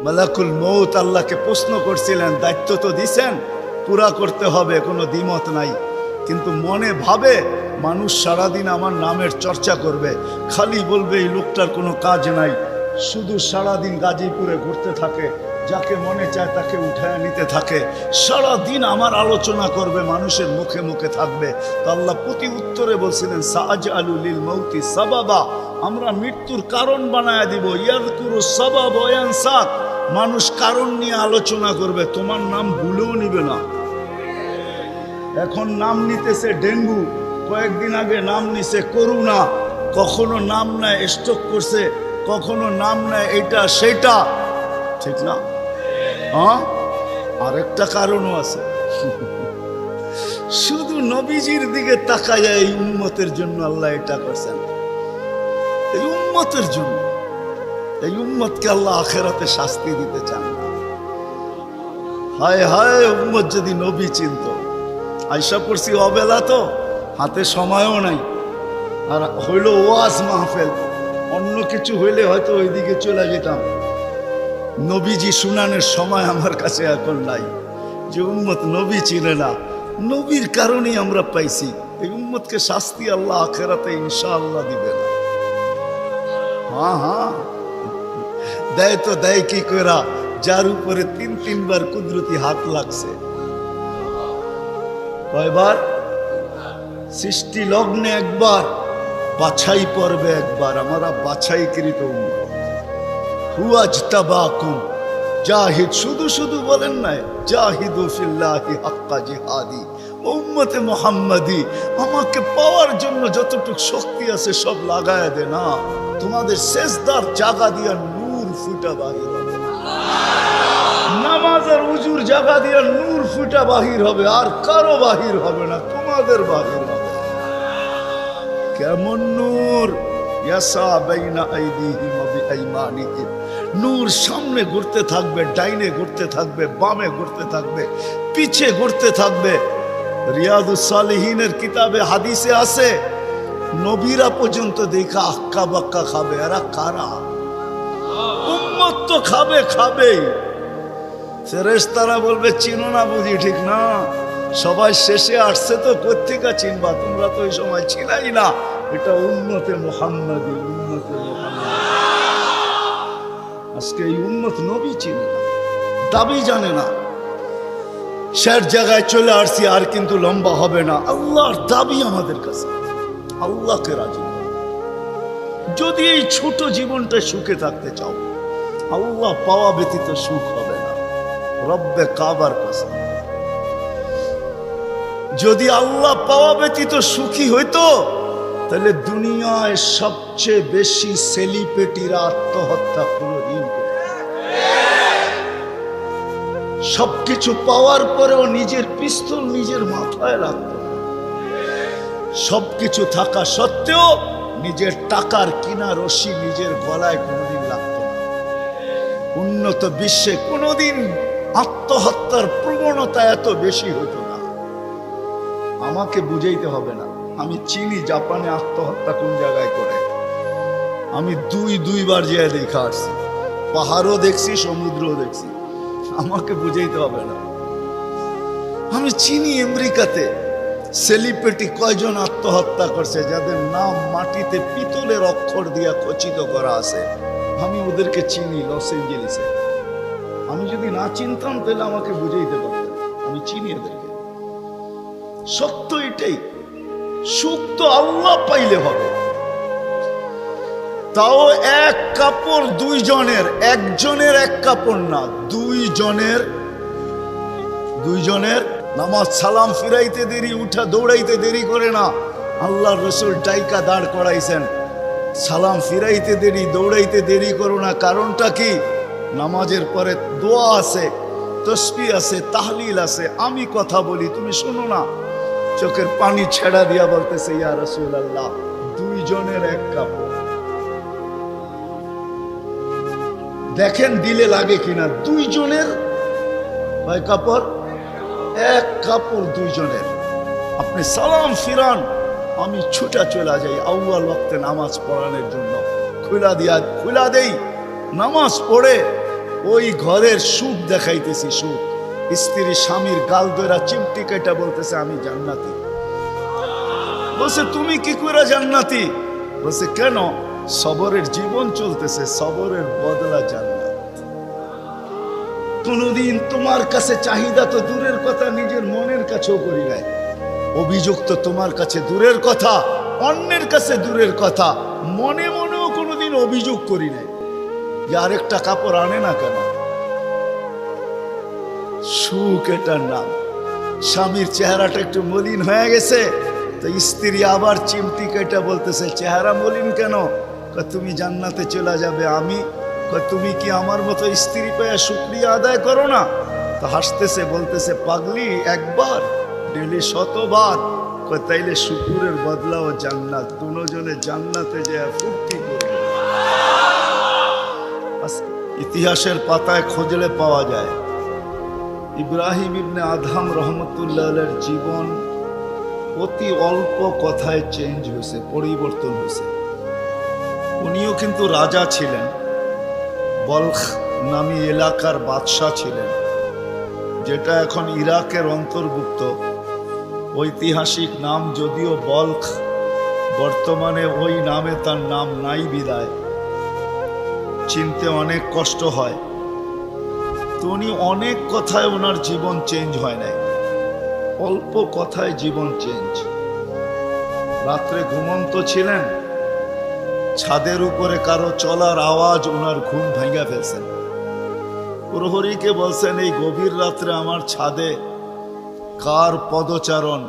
মালাকুল মউত আল্লাহকে প্রশ্ন করছিলেন, দায়িত্ব তো দিছেন, পুরা করতে হবে, কোনো দ্বিমত নাই। কিন্তু মনে ভাবে মানুষ সারাদিন আমার নামের চর্চা করবে, খালি বলবে এই লোকটার কোনো কাজ নাই, শুধু সারাদিন গাজীপুরে ঘুরতে থাকে, যাকে মনে চায় তাকে উঠায় নিতে থাকে, সারাদিন আমার আলোচনা করবে, মানুষের মুখে মুখে থাকবে। তো আল্লাহ প্রতি উত্তরে বলছিলেন, সাআজআলু লিল মাউতি সাবাবা, আমরা মৃত্যুর কারণ বানায় দিব। ইয়াযকুরু সাবাব ওয়া ইয়ানসাক, মানুষ কারণ নিয়ে আলোচনা করবে, তোমার নাম ভুলেও নিবে না। এখন নাম নিতেছে ডেঙ্গু, কয়েকদিন আগে নাম নিছে করোনা, কখনো নাম নেয় স্ট্রোক করছে, কখনো নাম নেয় এটা সেটা, ঠিক না? হ্যাঁ, আরেকটা কারণও আছে। শুধু নবীজির দিকে তাকায় এই উম্মতের জন্য আল্লাহ এটা করছেন, এই উম্মতের জন্য। এই উম্মতকে আল্লাহ আখেরাতে শাস্তি দিতে চান না। হায় হায়, উম্মত যদি নবী চিনত। আয়সা পড়ছি অবেলা, তো হাতে সময়ও নাই, আর হইল ওয়াজ মাহফিল, অন্য কিছু হইলে হয়তো ওইদিকে চলে যেতাম। নবীজি শুনানের সময় আমার কাছে এখন নাই। যে উম্মত নবী চিনে না, নবীর কারণেই আমরা পাইছি। এই উম্মতকে শাস্তি আল্লাহ আখেরাতে ইনশাআল্লাহ দিবে না। হ্যাঁ হ্যাঁ, দেয় তো দেয় কি করা, যার উপরে 3-3 বার কুদরতি হাত লাগছে। কয়বার? সৃষ্টি লগ্নে একবার, বাছাই পর্বে একবার। আমরা বাছাইকৃত উম্মত। হুয়াজতাবাকুম জাহিদ, শুধু শুধু বলেন নাই, জাহিদু ফিল্লাহি হাক্কা জিহাদি। উম্মতে মুহাম্মাদি, আমাকে পাওয়ার জন্য যতটুকু শক্তি আছে সব লাগায় দে না। তোমাদের সেজদার জায়গা দিয়া নূর ফুটা বাহির হবে, নামাজের উজুর জায়গা দিয়া নূর ফুটা বাহির হবে, আর কারো বাহির হবে না, তোমাদের বাহির হবে। কেমন নূর? ইয়াসা বাইনা আইদিহিম ওয়া বিআইমানিহিম, নূর সামনে ঘুরতে থাকবে, ডাইনে ঘুরতে থাকবে, বামে ঘুরতে থাকবে, পিছে ঘুরতে থাকবে। রিয়াদুস সালিহিনের কিতাবে হাদিসে আছে, নবীরা পর্যন্ত দেখা আক্কা বাক্কা খাবে। এরা কারা? উম্মত তো খাবে, খাবেই। ফেরেশতারা বলবে চিনো না বুঝি, ঠিক না? সবাই শেষে আসছে, তো কোত্থেকে চিনবা? তোমরা তো ওই সময় ছিলাই না। এটা উম্মতে মুহাম্মাদি, উম্মতে মুহাম্মাদি। আজকে এই উম্মত নবী চিনে না, দাবি জানে না। শের জায়গায় চলে আসছি, আর কিন্তু লম্বা হবে না। আল্লাহর দাবি আমাদের কাছে, আল্লাহকে রাজি। যদি এই ছোট জীবনটা সুখে থাকতে চাও, আল্লাহ পাওয়া ব্যতীত সুখ হবে না। রব্বে কাবার কসম, যদি আল্লাহ পাওয়া ব্যতীত সুখী হইতো, তাহলে দুনিয়ায় সবচেয়ে বেশি সেলিব্রিটিরা আত্মহত্যা কোনদিন করে। সবকিছু পাওয়ার পরেও নিজের পিস্তল নিজের মাথায় রাখত। সবকিছু থাকা সত্ত্বেও নিজের টাকার কিনা রশি নিজের গলায় কোনোদিন লাগত না। উন্নত বিশ্বে কোনোদিন আত্মহত্যার প্রবণতা এত বেশি হতো না। আমাকে বুঝাইতে হবে না, আমি চিনি জাপানে আত্মহত্যা কোন জায়গায় করে। আমি দুইবার যেয়ে দেখা আসছি, পাহাড়ও দেখছি, সমুদ্রও দেখছি। আমাকে বুঝাইতে হবে না, আমি চিনি আমেরিকাতে সেলিব্রিটি কয়জন আত্মহত্যা করছে, যাদের নাম মাটিতে পিতলের অক্ষর দিয়া খচিত করা আছে। আমি ওদেরকে চিনি লস এঞ্জেলিসে। আমি যদি না চিনতাম তাহলে আমাকে বুঝাইতে পারতেন, আমি চিনি এদেরকে। সত্য এটাই, সুখ তো আল্লাহ পাইলে হবে। তাও এক কাপড় দুইজনের, একজনের এক কাপড় না, দুইজনের। নামাজ সালাম ফিরাইতে দেরি, উঠা দৌড়াইতে দেরি করে না। আল্লাহ রসুল ডাইকা দাঁড় করাইছেন, সালাম ফিরাইতে দেরি, দৌড়াইতে দেরি করো না। কারণটা কি? নামাজের পরে দোয়া আছে, তসবিহ আছে, তাহলিল আছে। আমি কথা বলি, তুমি শোনো না। চোখের পানি ছেড়া দিয়া বলতেছে, ইয়া রাসূলুল্লাহ, দুইজনের এক কাপড়। দেখেন দিলে লাগে কিনা। দুইজনের কয় কাপড়? এক কাপড় দুইজনের। আপনি সালাম ফিরান, আমি ছুটা চলে যাই আউয়াল ওয়াক্তে নামাজ পড়ানোর জন্য। খুলা দেই, নামাজ পড়ে ওই ঘরের সুখ দেখাইতেছি, সুখ। স্ত্রী স্বামীর গাল ধরা চিমটি কেটা বলতেছে আমি জান্নাতি। বলছে তুমি কি করে জান্নাতি? বলছে কেন? সবরের জীবন চলতেছে, সবরের বদলা জান্নাত। কোনদিন তোমার কাছে চাহিদা তো দূরের কথা, নিজের মনের কাছেও করি নাই। অভিযোগ তো তোমার কাছে দূরের কথা, অন্যের কাছে দূরের কথা, মনে মনেও কোনোদিন অভিযোগ করি নাই যে আরেকটা কাপড় আনে না কেন। সুখ এটার নাম। স্বামীর চেহারাটা একটু মলিন হয়ে গেছে, তো স্ত্রী আবার চিমটি কেটে বলতেছে চেহারা মলিন কেন? তুমি জান্নাতে চলে যাবে। আমি তুমি কি আমার মতো স্ত্রী পেয়ে শুকরিয়া আদায় করো না? তো হাসতেছে, বলতেছে পাগলি, একবার ডেলি 100বার। তাইলে শুকুরের বদলাও জান্নাত। দুজনে জান্নাতে যে ফুর্তি করবে। ইতিহাসের পাতায় খোঁজলে পাওয়া যায় ইব্রাহিম ইবনে আদহাম রহমতুল্লাহের জীবন অতি অল্প কথায় চেঞ্জ হয়েছে, পরিবর্তন হয়েছে। উনিও কিন্তু রাজা ছিলেন, বলখ নামী এলাকার বাদশাহ ছিলেন, যেটা এখন ইরাকের অন্তর্ভুক্ত। ঐতিহাসিক নাম যদিও বলখ, বর্তমানে ওই নামে তার নাম নাই বিদায়, চিনতে অনেক কষ্ট হয়। তো উনি অনেক কথায় ওনার জীবন চেঞ্জ হয় নাই, অল্প কথায় জীবন চেঞ্জ। রাত্রে ঘুমন্ত ছিলেন, ছাদের উপরে কারো চলার আওয়াজ ওনার ঘুম ভাঙা ফেলছেন। প্রহরীকে বলছেন এই গভীর রাত্রে আমার ছাদে কার পদচারণ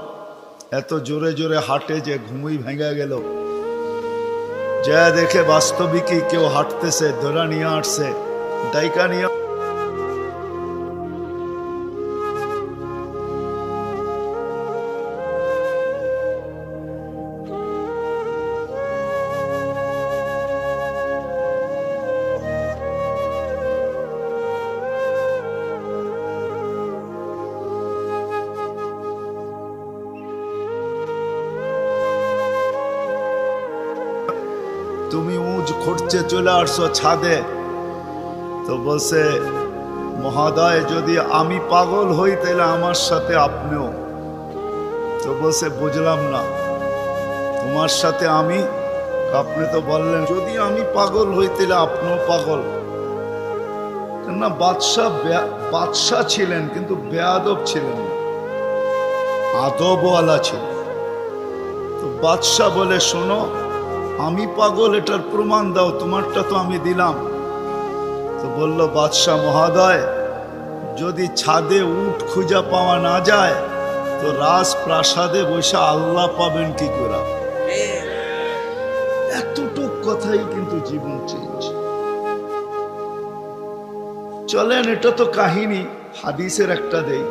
এত জোরে জোরে হাঁটে যে ঘুমই ভেঙে গেল। যা দেখে বাস্তবিকই কেউ হাঁটতেছে, ধরা নিয়ে আসছে, ডাইকা নিয়ে। তুমি উঁচ খুঁড়ছে চলে আসছো ছাদে। তো বলছে মহোদয় যদি আমি পাগল হই তাহলে আমার সাথে আপনিও। তো বলছে বুঝলাম না, তোমার সাথে আমি? আপনি তো বললেন যদি আমি পাগল হই তাহলে আপনিও পাগল। না, বাদশাহ ছিলেন কিন্তু বেয়াদব ছিলেন না, আদবওয়ালা ছিলেন। তো বাদশাহ বলে শোনো, আমি পাগল এটার প্রমাণ দাও, তোমারটা তো আমি দিলাম। তো বলল বাদশাহ মহোদয় যদি ছাদে উট খুঁজা পাওয়া না যায় তো রাজপ্রাসাদে বসে আল্লাহ পাবেন কি করে? এতটুক কথাই কিন্তু জীবন চেঞ্জ। চলেন, এটা তো কাহিনী, হাদিসের একটা দেই।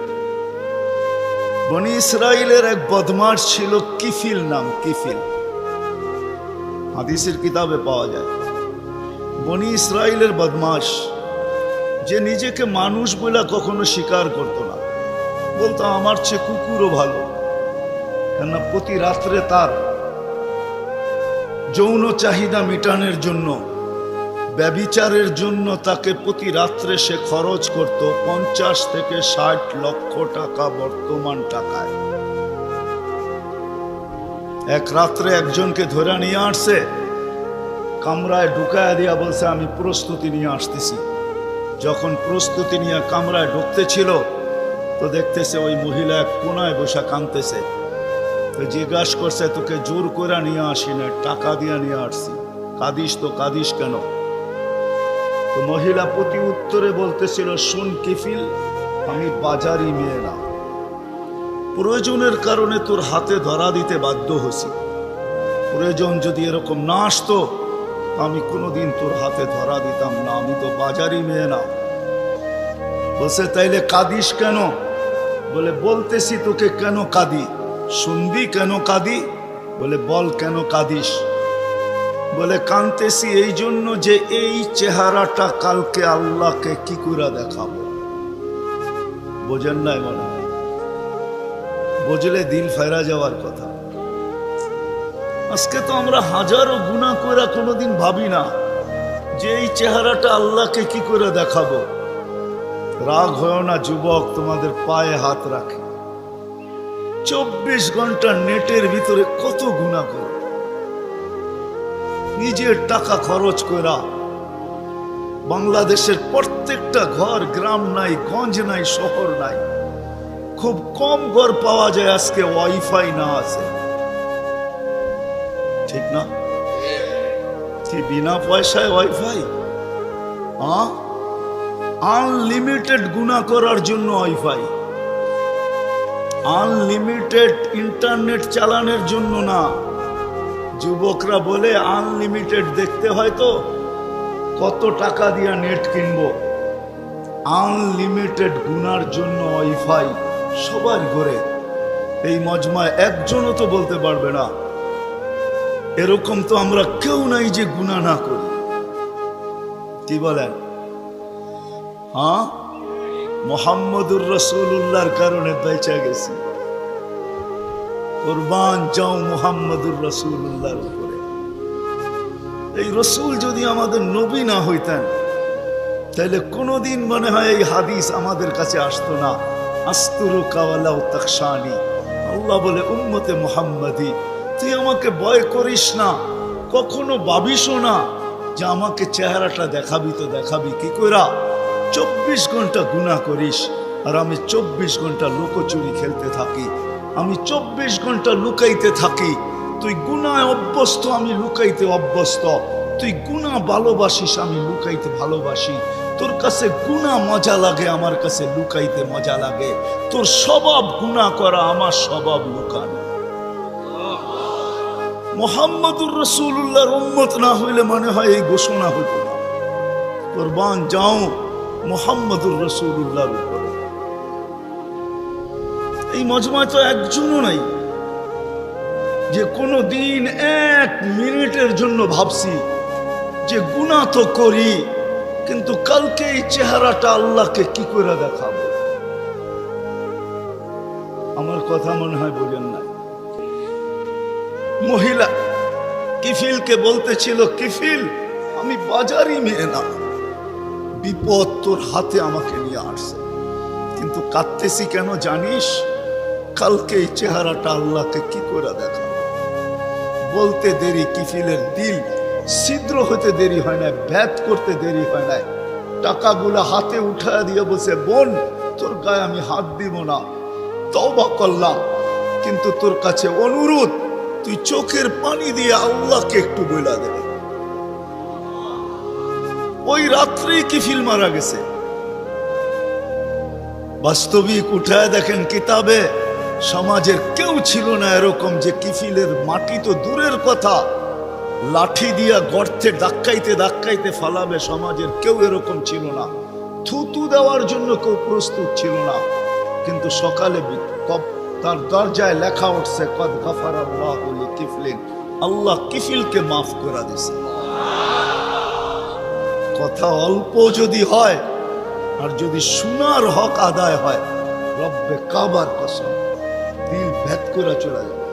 বনি ইসরাইলের এক বদমাশ ছিল, কিফিল নাম, কিফিল, হাদিসের কিতাবে পাওয়া যায়। বনি ইসরাইলের বদমাশ, যে নিজেকে মানুষ বলে কখনো স্বীকার করতো না, বলতো আমার চেয়ে কুকুরও ভালো। কেননা প্রতি রাত্রে তার যৌন চাহিদা মেটানোর জন্য, ব্যভিচারের জন্য তাকে প্রতি রাত্রে সে খরচ করত 50 থেকে 60 লক্ষ টাকা বর্তমান টাকায়। এক রাত্রে একজনকে ধরে নিয়ে আসছে, কামরায় ঢুকায় দিয়া বলছে আমি প্রস্তুতি নিয়ে আসতেছি। যখন প্রস্তুতি নিয়ে কামরায় ঢুকতেছিল তো দেখতেছে ওই মহিলা এক কোনায় বসে কাঁদতেছে। তো জিজ্ঞাসা করছে তোকে জোর করে নিয়ে আসি না, টাকা দিয়ে নিয়ে আসছি, কাঁদিস তো কাঁদিস কেন? তো মহিলা প্রতি উত্তরে বলতেছিল শুন কিফিল, আমি বাজারি মেয়ে না, প্রয়োজনের কারণে তোর হাতে ধরা দিতে বাধ্য হছি। প্রয়োজন যদি এরকম না আসতো আমি কোনোদিন তোর হাতে ধরা দিতাম না, আমি তো বাজারি মেয়ে না। বলছে তাইলে কাঁদিস কেন? বলে বলতেছি তোকে কেন কাঁদি, শুনবি কেন কাঁদি? বলে বল কেন কাঁদিস? বলে কাঁদতেছি এই জন্য যে এই চেহারাটা কালকে আল্লাহকে কি করে দেখাবো। বোঝেন নাই মনে হয়? বুঝলে দিল ফেরা যাওয়ার কথা। আজকে তো আমরা হাজারো গুনাহ করে কোনোদিন ভাবি না যে এই চেহারাটা আল্লাহকে কি করে দেখাবো? রাগ হয় না যুবক, তোমাদের পায়ে হাত রাখে। 24 ঘন্টা নেটের ভিতরে কত গুনাহ করো, নিজের টাকা খরচ করা। বাংলাদেশের প্রত্যেকটা ঘর, গ্রাম নাই, গঞ্জ নাই, শহর নাই, খুব কম ঘর পাওয়া যায় আজকে ওয়াইফাই না আছে, ঠিক না? কি বিনা পয়সায় ওয়াইফাই? আনলিমিটেড গুনাহ করার জন্য ওয়াইফাই, আনলিমিটেড ইন্টারনেট চালানোর জন্য না। যুবকরা বলে আনলিমিটেড দেখতে হয় তো কত টাকা দিয়া নেট কিনবো। আনলিমিটেড গুনার জন্য ওয়াইফাই সবার ঘরে। এই মজমায় একজনও তো বলতে পারবে না এরকম তো আমরা কেউ নাই যে গুনাহ না করি। কি বলেন? মুহাম্মদুর রাসূলুল্লাহর কারণে বেঁচে গেছি। কুরবান যাও মুহাম্মদুর রাসূলুল্লাহর উপরে। এই রসুল যদি আমাদের নবী না হইতেন তাহলে কোনোদিন মনে হয় এই হাদিস আমাদের কাছে আসতো না। আস্তুরুকা ওয়ালাউ তাখশানি। আল্লাহ বলে উম্মতে মুহাম্মাদি, তুই আমাকে ভয় করিস না, কখনো ভাবিসও না যে আমাকে চেহারাটা দেখাবি। তো দেখাবি কি কইরা? 24 ঘন্টা গুনাহ করিস আর আমি 24 ঘন্টা লুকোচুরি খেলতে থাকি, আমি 24 ঘন্টা লুকাইতে থাকি। তুই গুনায় অভ্যস্ত, আমি লুকাইতে অভ্যস্ত। তুই গুনাহ ভালোবাসিস, আমি লুকাইতে ভালোবাসি। তোর কাছে গুনাহ মজা লাগে, আমার কাছে লুকাইতে মজা লাগে। তোর স্বভাব গুনাহ করা, আমার স্বভাব লুকানো। মুহাম্মদুর রাসূলুল্লাহর উম্মত না হইলে মনে হয় এই ঘোষণা হইত না। কুরবান যাও মুহাম্মদুর রাসূলুল্লাহর উপরে। এই মজমায় তো একজনও নাই যে কোনো দিন 1 মিনিটের জন্য ভাবছি যে গুনাহ তো করি, কিন্তু কালকে এই চেহারাটা আল্লাহকে কি করে দেখাবো। আমার কথা মনে হয় বোঝেন না। মহিলা কিফিলকে বলতেছিল, কিফিল আমি বাজারি মেয়ে না, বিপদ তোর হাতে আমাকে নিয়ে আসছে, কিন্তু কাঁদতেছি কেন জানিস? কালকে এই চেহারাটা আল্লাহকে কি করে দেখাবো। বলতে দেরি, কিফিলের দিল ছিদ্র হতে দেরি হয় না, ভেদ করতে দেরি হয় না। টাকাগুলো হাতে উঠায় দিয়ে বলছে, বোন তোর গায়ে আমি হাত দিব না, তওবা করলাম, কিন্তু তোর কাছে অনুরোধ, তুই চোখের পানি দিয়ে আল্লাহকে একটু বইলা দে। ওই রাত্রেই কিফিল মারা গেছে। বাস্তবিক উঠায় দেখেন কিতাবে, সমাজের কেউ ছিল না এরকম যে কিফিলের মাটি তো দূরের কথা, লাঠি দিয়া গর্তে ধাক্কাইতে ধাক্কাইতে ফালাবে, সমাজের কেউ এরকম ছিল না। থুতু দেওয়ার জন্য কেউ প্রস্তুত ছিল না। কিন্তু সকালে তার দরজায় লেখা উঠছে, কদ গফারাল্লাহু লিকিফলিন, আল্লাহ কিফিলকে মাফ করে দিয়েছে। কথা অল্প যদি হয় আর যদি শোনার হক আদায় হয়, রব্বে কাবার কসম দিল ভেদ করে চলে যাবে।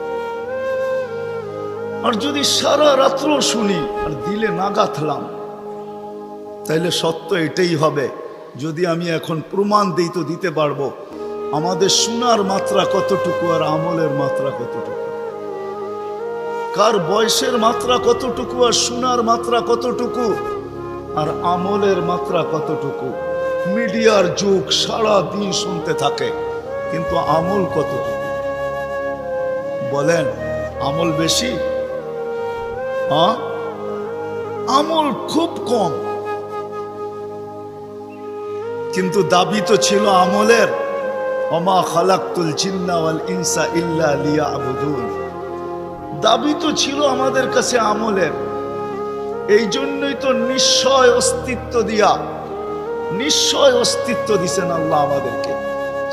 আর যদি সারা রাত্র শুনি আর দিলে না গাঁথলাম, তাইলে সত্য এটাই হবে। যদি আমি এখন প্রমাণ দিই তো দিতে পারবো আমাদের শোনার মাত্রা কতটুকু আর আমলের মাত্রা কতটুকু, কার বয়সের মাত্রা কতটুকু আর শোনার মাত্রা কতটুকু আর আমলের মাত্রা কতটুকু। মিডিয়ার যুগ, সারা দিন শুনতে থাকে, কিন্তু আমল কতটুকু বলেন? আমল বেশি? আমল খুব কম, কিন্তু দাবি তো ছিল আমলের। ওমা খালাকতুল জিন্না ওয়াল ইনসা ইল্লা লিয়াবুদুন, দাবি তো ছিল আমাদের কাছে আমলের। এই জন্যই তো নিশ্চয় অস্তিত্ব দিয়া, নিশ্চয় অস্তিত্ব দিছেন আল্লাহ আমাদেরকে।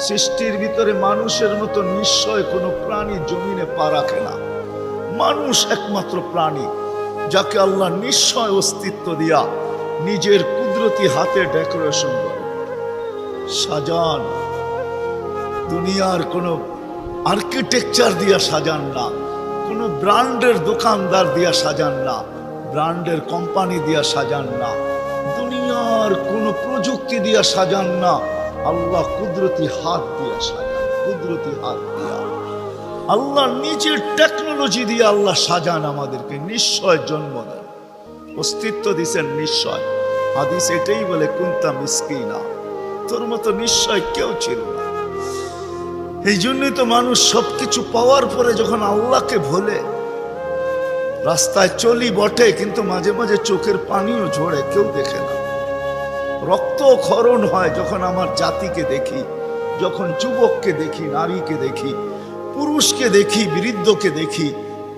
সৃষ্টির ভিতরে মানুষের মতো নিশ্চয় কোনো প্রাণী জমিনে পা রাখে না। মানুষ একমাত্র প্রাণী যাকে আল্লাহ নিশ্চয় অস্তিত্ব দিয়া নিজের কুদরতি হাতে ডেকোরেশন করে সাজান। দুনিয়ার কোনো আর্কিটেকচার দিয়া সাজান না, কোনো ব্র্যান্ডের দোকানদার দিয়া সাজান না, ব্র্যান্ডের কোম্পানি দিয়া সাজান না, দুনিয়ার কোনো প্রযুক্তি দিয়া সাজান না, আল্লাহ কুদরতি হাত দিয়া সাজান, কুদরতি হাত দিয়া আল্লাহ নিজের টেকনোলজি দিয়ে আল্লাহ সাজান, আমাদেরকে নিশ্চয় জন্ম দেন, অস্তিত্ব দিছেন নিশ্চয়। হাদিস এটাই বলে কুনতা মিসকিনা, তোর মতো নিশ্চয় কেউ ছিল না। এই জন্যই তো মানুষ সবকিছু পাওয়ার পরে যখন আল্লাহকে ভোলে, রাস্তায় চলি বটে কিন্তু মাঝে মাঝে চোখের পানিও ঝরে, কেউ দেখে না, রক্ত ক্ষরণ হয় যখন আমার জাতিকে দেখি, যখন যুবককে দেখি, নারীকে দেখি, পুরুষকে দেখি, বৃদ্ধকে দেখি,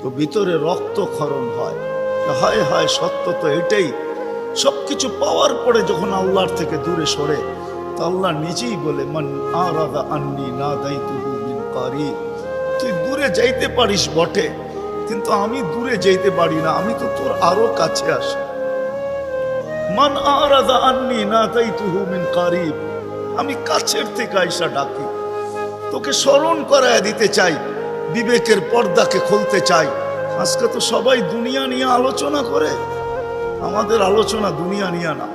তো ভিতরে রক্ত ক্ষরণ হয়। হায় হায়, সত্য তো এটাই। সবকিছু পাওয়ার পরে যখন আল্লাহর থেকে দূরে সরে, তো আল্লাহ নিজেই বলে মান আরাদা আন্নি নাদাইতুহু মিন কারিব, তুই দূরে যাইতে পারিস বটে কিন্তু আমি দূরে যাইতে পারি না, আমি তো তোর আরো কাছে আসি। মান আরাদা আন্নি নাদাইতুহু মিন কারিব, আমি কাছের থেকে আইসা ডাকি, তোকে স্মরণ করায় দিতে চাই, বিবেকের পর্দাকে খুলতে চাই। আজকে তো সবাই দুনিয়া নিয়ে আলোচনা করে, আমাদের আলোচনা দুনিয়া নিয়ে না।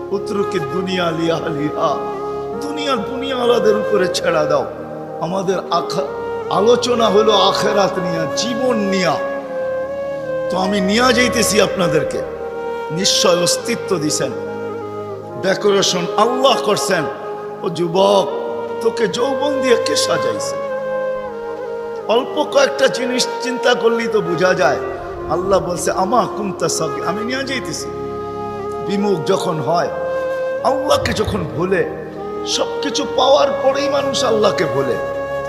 পুত্রকে দুনিয়া লিয়া লিহা, দুনিয়া দুনিয়াওয়ালাদের উপরে ছেড়া দাও। আমাদের আলোচনা হলো আখেরাত নিয়া, জীবন নিয়া। তো আমি নিয়ে যাইতেছি আপনাদেরকে, নিশ্চয় অস্তিত্ব দিছেন, ডেকোরেশন আল্লাহ করছেন। ও যুবক, তোকে যৌবন দিয়ে কে সাজাইছে? অল্প কয়েকটা জিনিস চিন্তা করলেই তো বোঝা যায়। আল্লাহ বলছে আমা কুনতা সাগী, আমি নিয়ে যাইতেছি। বিমুখ যখন হয়, আল্লাহকে যখন ভুলে, সবকিছু পাওয়ার পরেই মানুষ আল্লাহকে ভুলে,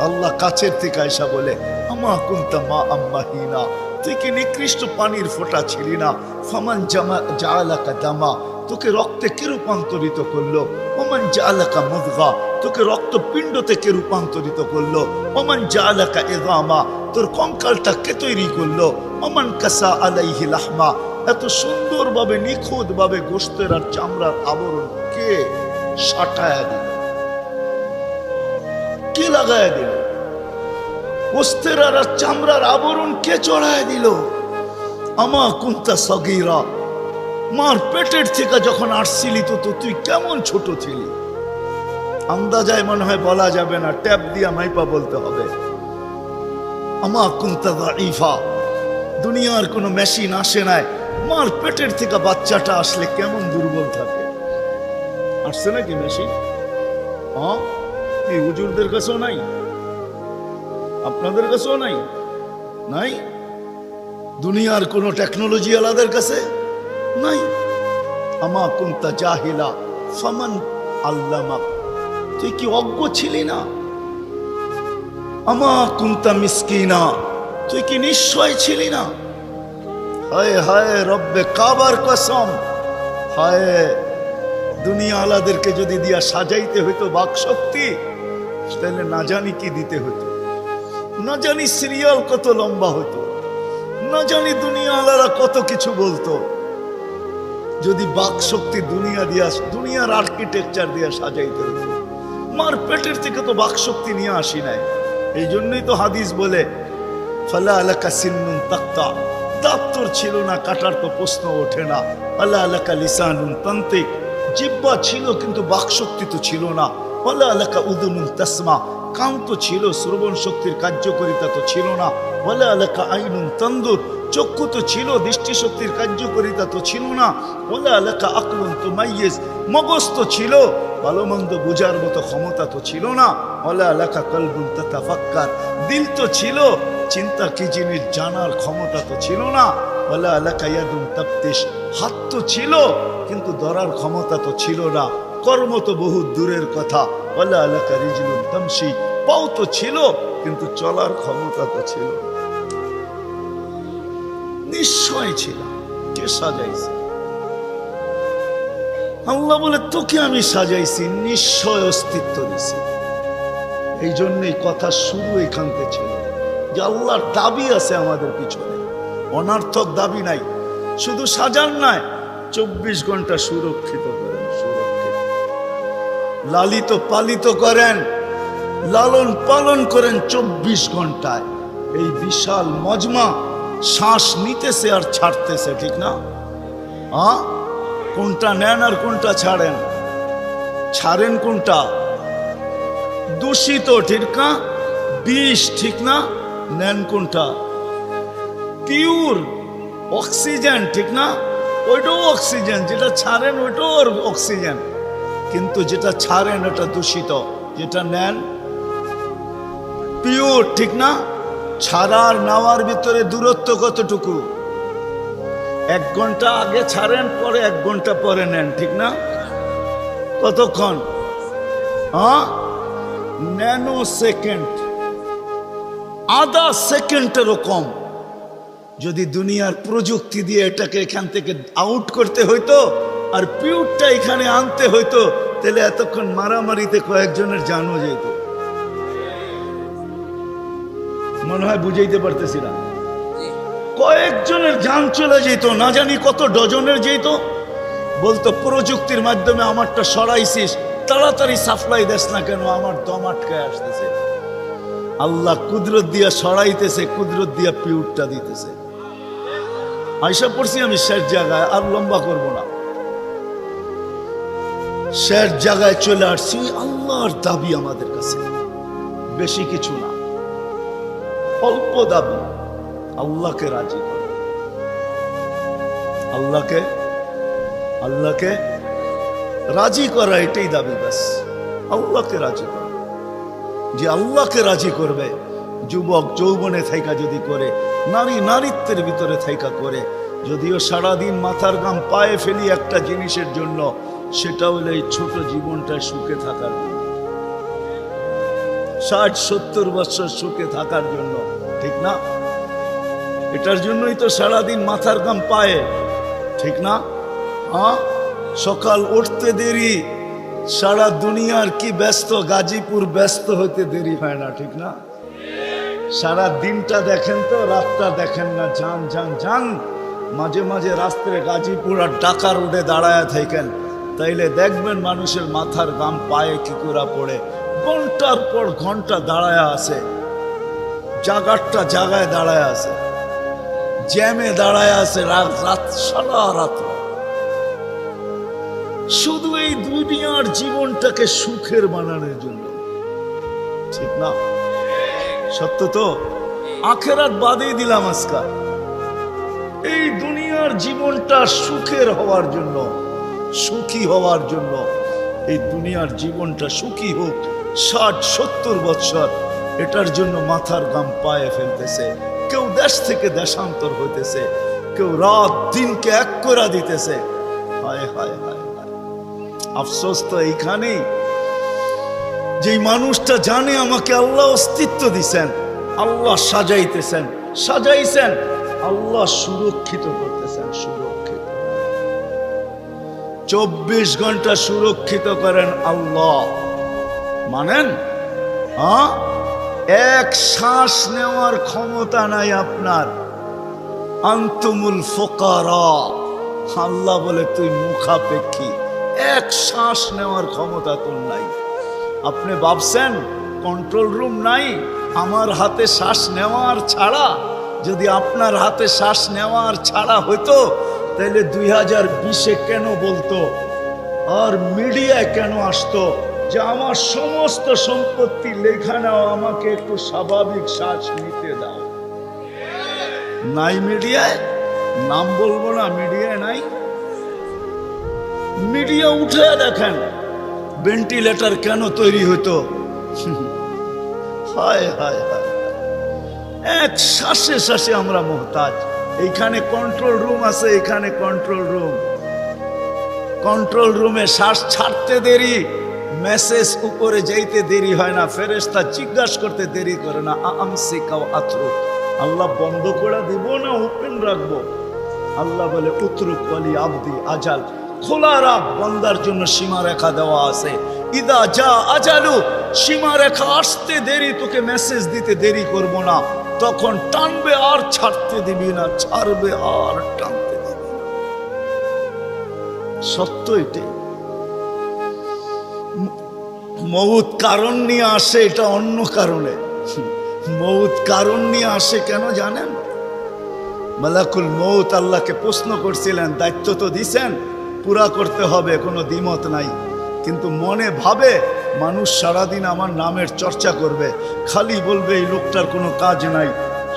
আল্লাহ কাছের থেকে আয়সা বলে আমা কুনতা মা আম্মাহিনা, তুই কি নিকৃষ্ট পানির ফোঁটা ছিলি না? ফামান জাআলাকা দামা, তোকে রক্তে কে রূপান্তরিত করলো? ওমান জাআলাকা মুদগা, তোকে রক্তপিণ্ড থেকে রূপান্তরিত করলো। ওমান জাআলাকা ইযামা, তোর কঙ্কালটা কে তৈরি করলো? ওমান কাসা আলাইহি লাহমা, এত সুন্দরভাবে নিখুঁতভাবে গোশতের আর চামড়ার আবরণ কে সাটায়া দিল, কে লাগায়া দিল? গোশতের আর চামড়ার আবরণ কে চড়ায় দিল? আমা কুনতা সাগীরা, মার পেটের থেকে যখন আসছিলি তো তুই কেমন ছোট ছিলি? আন্দাজায় মনে হয় বলা যাবে না, ট্যাপ দিয়া মাইপা বলতে হবে। আমা কুনতা দাঈফা, দুনিয়ার কোনো মেশিন আসে নাই, মার পেটের থেকে বাচ্চাটা আসলে কেমন দুর্বল থাকে। আসছে নাকি মেশিন? হ্যাঁ, এই হুজুরদের কাছেও নাই, আপনাদের কাছেও নাই, নাই। দুনিয়ার কোনো টেকনোলজি আলাদের কাছে নাই। আমা কুনতা জাহিলা ফামান আল্লামাক, তুই কি অজ্ঞ ছিলি না? আমা কুনতা মিসকিনা, তুই কি নিশ্চয় ছিলি না? হায় হায় রব্বে কাবার কসম, হায় দুনিয়া আলাদেরকে যদি দিয়া সাজাইতে হইতো বাকশক্তি, তাহলে না জানি কি দিতে হতো, না জানি সিরিয়াল কত লম্বা হতো, না জানি দুনিয়া আলারা কত কিছু বলতো। যদি বাকশক্তি দুনিয়া দিয়া, দুনিয়ার আর্কিটেকচার দিয়া সাজাইতে হতো। মার পেটের থেকে তো বাকশক্তি নিয়ে আসি নাই। এই জন্যই তো হাদিস বলে ফালা আলাকা সিন্নুন তাক্তা, দাঁত তোর ছিল না, কাটার তো প্রশ্ন ওঠে না। আলা আলাকা লিসানুন তান্তিক, জিহ্বা ছিল কিন্তু বাকশক্তি তো ছিল না। আলা আলাকা উদুনুন তাসমা, কান তো ছিল, শ্রবণ শক্তির কার্যকারিতা তো ছিল না। আলা আলাকা আইনুন তানদুর, চক্ষু তো ছিল, দৃষ্টিশক্তির কার্যকারিতা তো ছিল না। আলা আলাকা আকলুন তুমাইয়িজ, মগজ তো ছিল, ভালো মন্দ বুঝার মতো ক্ষমতা তো ছিল না। আলা আলাকা কলবুন তাতাফাক্কার, দিল তো ছিল, চিন্তা কি জিনিস জানার ক্ষমতা তো ছিল না। ওয়ালা আলাকা ইয়াদুন তাফতিশ, হাত তো ছিল কিন্তু ধরার ক্ষমতা তো ছিল না। কর্ম তো বহু দূরের কথা। ওয়ালা আলাকা রিজলুন তামশি, পাও তো ছিল কিন্তু চলার ক্ষমতা তো ছিল না। নিশ্চয় ছিল, কে সাজাইছে? আল্লাহ বলে তোকে আমি সাজাইছি, নিশ্চয় অস্তিত্ব দিছি। এই জন্যই কথা শুরু এখান থেকে ছিল যে আল্লাহর দাবি আছে আমাদের পিছনে, অনর্থক দাবি নাই। শুধু সাজান নাই, 24 ঘন্টা সুরক্ষিত করেন, সুরক্ষিত লালিত পালিত করেন, লালন পালন করেন 24 ঘন্টায়। এই বিশাল মজমা শ্বাস নিতেছে আর ছাড়তেছে, ঠিক না? হ্যাঁ, কোনটা নেন আর কোনটা ছাড়েন? ছাড়েন কোনটা? দূষিত, ঠিক না? বিষ, ঠিক না? নেন কোনটা? পিওর অক্সিজেন, ঠিক না? ওইটাও অক্সিজেন, যেটা ছাড়েন ওইটাও অক্সিজেন, কিন্তু যেটা ছাড়েন এটা দূষিত, যেটা নেন পিওর, ঠিক না? ছাড়ার নেওয়ার ভিতরে দূরত্ব কতটুকু? 1 ঘন্টা আগে ছাড়েন, পরে 1 ঘন্টা পরে নেন, ঠিক না? কতক্ষণ? হ্যাঁ, ন্যানো সেকেন্ড, আধা সেকেন্ডেরও কম। যদি দুনিয়ার প্রযুক্তি দিয়ে এটাকে এখান থেকে আউট করতে হইতো আর পিওরটা এখানে আনতে হইতো, তাহলে এতক্ষণ মারামারিতে কয়েকজনের জানও যেত। মনে হয় বুঝাইতে পারতেছি না? কয়েকজনের জান চলে যেত, না জানি কত ডজনের যেত। বলতো প্রযুক্তির মাধ্যমে আমারটা সরাইছিস, তাড়াতাড়ি সাপ্লাই দেস না কেন, আমার দম আটকায় আসতেছে। আল্লাহ কুদরত দিয়া সরাইতেছে, কুদরত দিয়া পিউরটা দিতেছে। আইসা পড়ছি আমি শেষ জায়গায়, আর লম্বা করব না। শেষ জায়গায় চলে আসছি। আল্লাহর দাবি আমাদের কাছে বেশি কিছু না, অল্প দাবি। আল্লাহকে রাজি করা, আল্লাহকে রাজি করা, এটাই দাবি। ব্যাস আল্লাহকে রাজি করা। যে আল্লাহকে রাজি করবে, যুবক যৌবনে থাইকা যদি করে, নারী নারীত্বের ভিতরে থাইকা করে, যদিও সারাদিন মাথার ঘাম পায়ে ফেলি একটা জিনিসের জন্য, সেটা হলো এই ছোট জীবনটায় সুখে থাকার জন্য, 60-70 বছর সুখে থাকার জন্য, ঠিক না? এটার জন্যই তো সারাদিন মাথার ঘাম পায়ে, ঠিক না? হ্যাঁ, সকাল উঠতে দেরি, সারা দুনিয়ার কি ব্যস্ত, গাজীপুর ব্যস্ত হতে দেরি হয় না, ঠিক না? সারা দিনটা দেখেন তো, রাতটা দেখেন না। যান যান যান, মাঝে মাঝে রাস্তায় গাজীপুর আর ঢাকা রোডে দাঁড়ায় থাকেন, তাইলে দেখবেন মানুষের মাথার ঘাম পায়ে কি করে পড়ে। ঘন্টার পর ঘন্টা দাঁড়ায় আছে, জাগারটা জাগায় দাঁড়ায় আছে, জ্যামে দাঁড়ায় আছে, রাত সারা রাত, শুধু এই দুনিয়ার জীবনটাকে সুখের বানানোর জন্য, ঠিক না? সত্য তো? আখেরাত বাদেই দিলাম আজকাল, এই দুনিয়ার জীবনটা সুখের হওয়ার জন্য, সুখী হওয়ার জন্য, এই দুনিয়ার জীবনটা সুখী হোক 60-70 বছর, এটার জন্য মাথার ঘাম পায়ে ফেলতেছে। কেউ দেশ থেকে দেশান্তর হইতেছে, কেউ রাত দিনকে এক করে দিতেছে। হায় হায় হায় হায়, আফসোস তো এইখানেই, যেই মানুষটা জানে আমাকে আল্লাহ অস্তিত্ব দিছেন, আল্লাহ সাজাইছেন, আল্লাহ সুরক্ষিত করতেছেন, সুরক্ষিত 24 ঘন্টা সুরক্ষিত করেন আল্লাহ। মানেন? হ্যাঁ, এক শ্বাস নেওয়ার ক্ষমতা নাই আপনার। আনতুমুল ফুকারা, আল্লাহ বলে তুই মুখাপেক্ষী, এক শ্বাস নেওয়ার ক্ষমতা তোর নাই। আপনি ভাবছেন কন্ট্রোল রুম নাই? আমার হাতে শ্বাস নেওয়ার ছাড়া, যদি আপনার হাতে শ্বাস নেওয়ার ছাড়া হইতো, তাহলে 2020-এ কেন বলতো আর মিডিয়ায় কেন আসতো যে আমার সমস্ত সম্পত্তি লেখা নাও, আমাকে একটু স্বাভাবিক শ্বাস নিতে দাও? নাই মিডিয়ায়, নাম বলবো না, মিডিয়ায় নাই। মিডিয়া উঠে দেখেন ভেন্টিলেটর কেন তৈরি হতো। হায় হায় হায়, এক শ্বাসে শ্বাসে আমরা মুহতাজ। এইখানে কন্ট্রোল রুম আছে, এখানে কন্ট্রোল রুমে শ্বাস ছাড়তে দেরি, মেসেজ উপরে যাইতে দেরি হয় না, ফেরেশতা জিজ্ঞাসা করতে দেরি করে না। আমসিকাও আত্রু, আল্লাহ বন্ধ করে দিব না ওপেন রাখবো? আল্লাহ বলে উতরুক ওয়ালি আবদি আজাল, খোলা রাখ, বান্দার জন্য সীমারেখা দেওয়া আছে। ইদা যা আজালু, সীমারেখা আসতে দেরি, তোকে মেসেজ দিতে দেরি করব না, তখন টানবে আর ছাড়তে দিবি না, ছাড়বে আর টানতে দিবি না। সত্য এটাই। মউত কারণ নিয়ে আসে, এটা অন্য কারণে। মউত কারণ নিয়ে আসে কেন জানেন? মালাকুল মউত আল্লাহকে প্রশ্ন করছিলেন, দায়িত্ব তো দিছেন, পুরা করতে হবে, কোনো দ্বিমত নাই। কিন্তু মনে ভাবে মানুষ সারাদিন আমার নামের চর্চা করবে, খালি বলবে এই লোকটার কোনো কাজ নাই,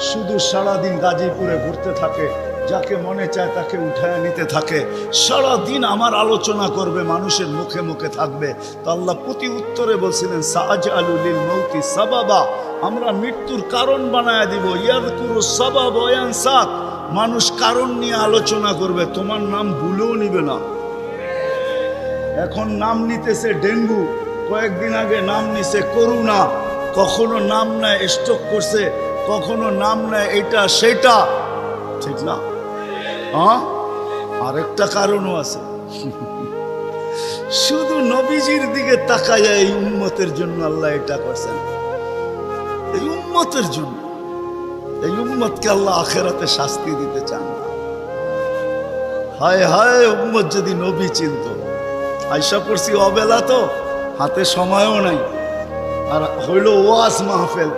শুধু সারাদিন গাজীপুরে ঘুরতে থাকে, যাকে মনে চায় তাকে উঠায় নিতে থাকে, সারাদিন আমার আলোচনা করবে, মানুষের মুখে মুখে থাকবে। তো আল্লাহ প্রতি উত্তরে বলছিলেন, সাআজআলু লিল মাউতি সাবাবা, আমরা মৃত্যুর কারণ বানায় দিব। ইয়াযকুরু সাবাব ওয়া ইয়ানসাক, মানুষ কারণ নিয়ে আলোচনা করবে, তোমার নাম ভুলেও নিবে না। এখন নাম নিতেছে ডেঙ্গু, কয়েকদিন আগে নাম নিছে করোনা, কখনো নাম নেয় স্ট্রোক করছে, কখনো নাম নেয় এটা সেটা, ঠিক না? হ্যাঁ, আরেকটা কারণও আছে। শুধু নবীজির দিকে তাকায় এই উম্মতের জন্য আল্লাহ এটা করছেন, এই উম্মতের জন্য। এই উম্মতকে আল্লাহ আখেরাতে শাস্তি দিতে চান না। হায় হায়, উম্মত যদি নবী চিনত। আয়সা পড়ছি অবেলা, তো হাতে সময়ও নাই, আর হইল ওয়াজ মাহফিল,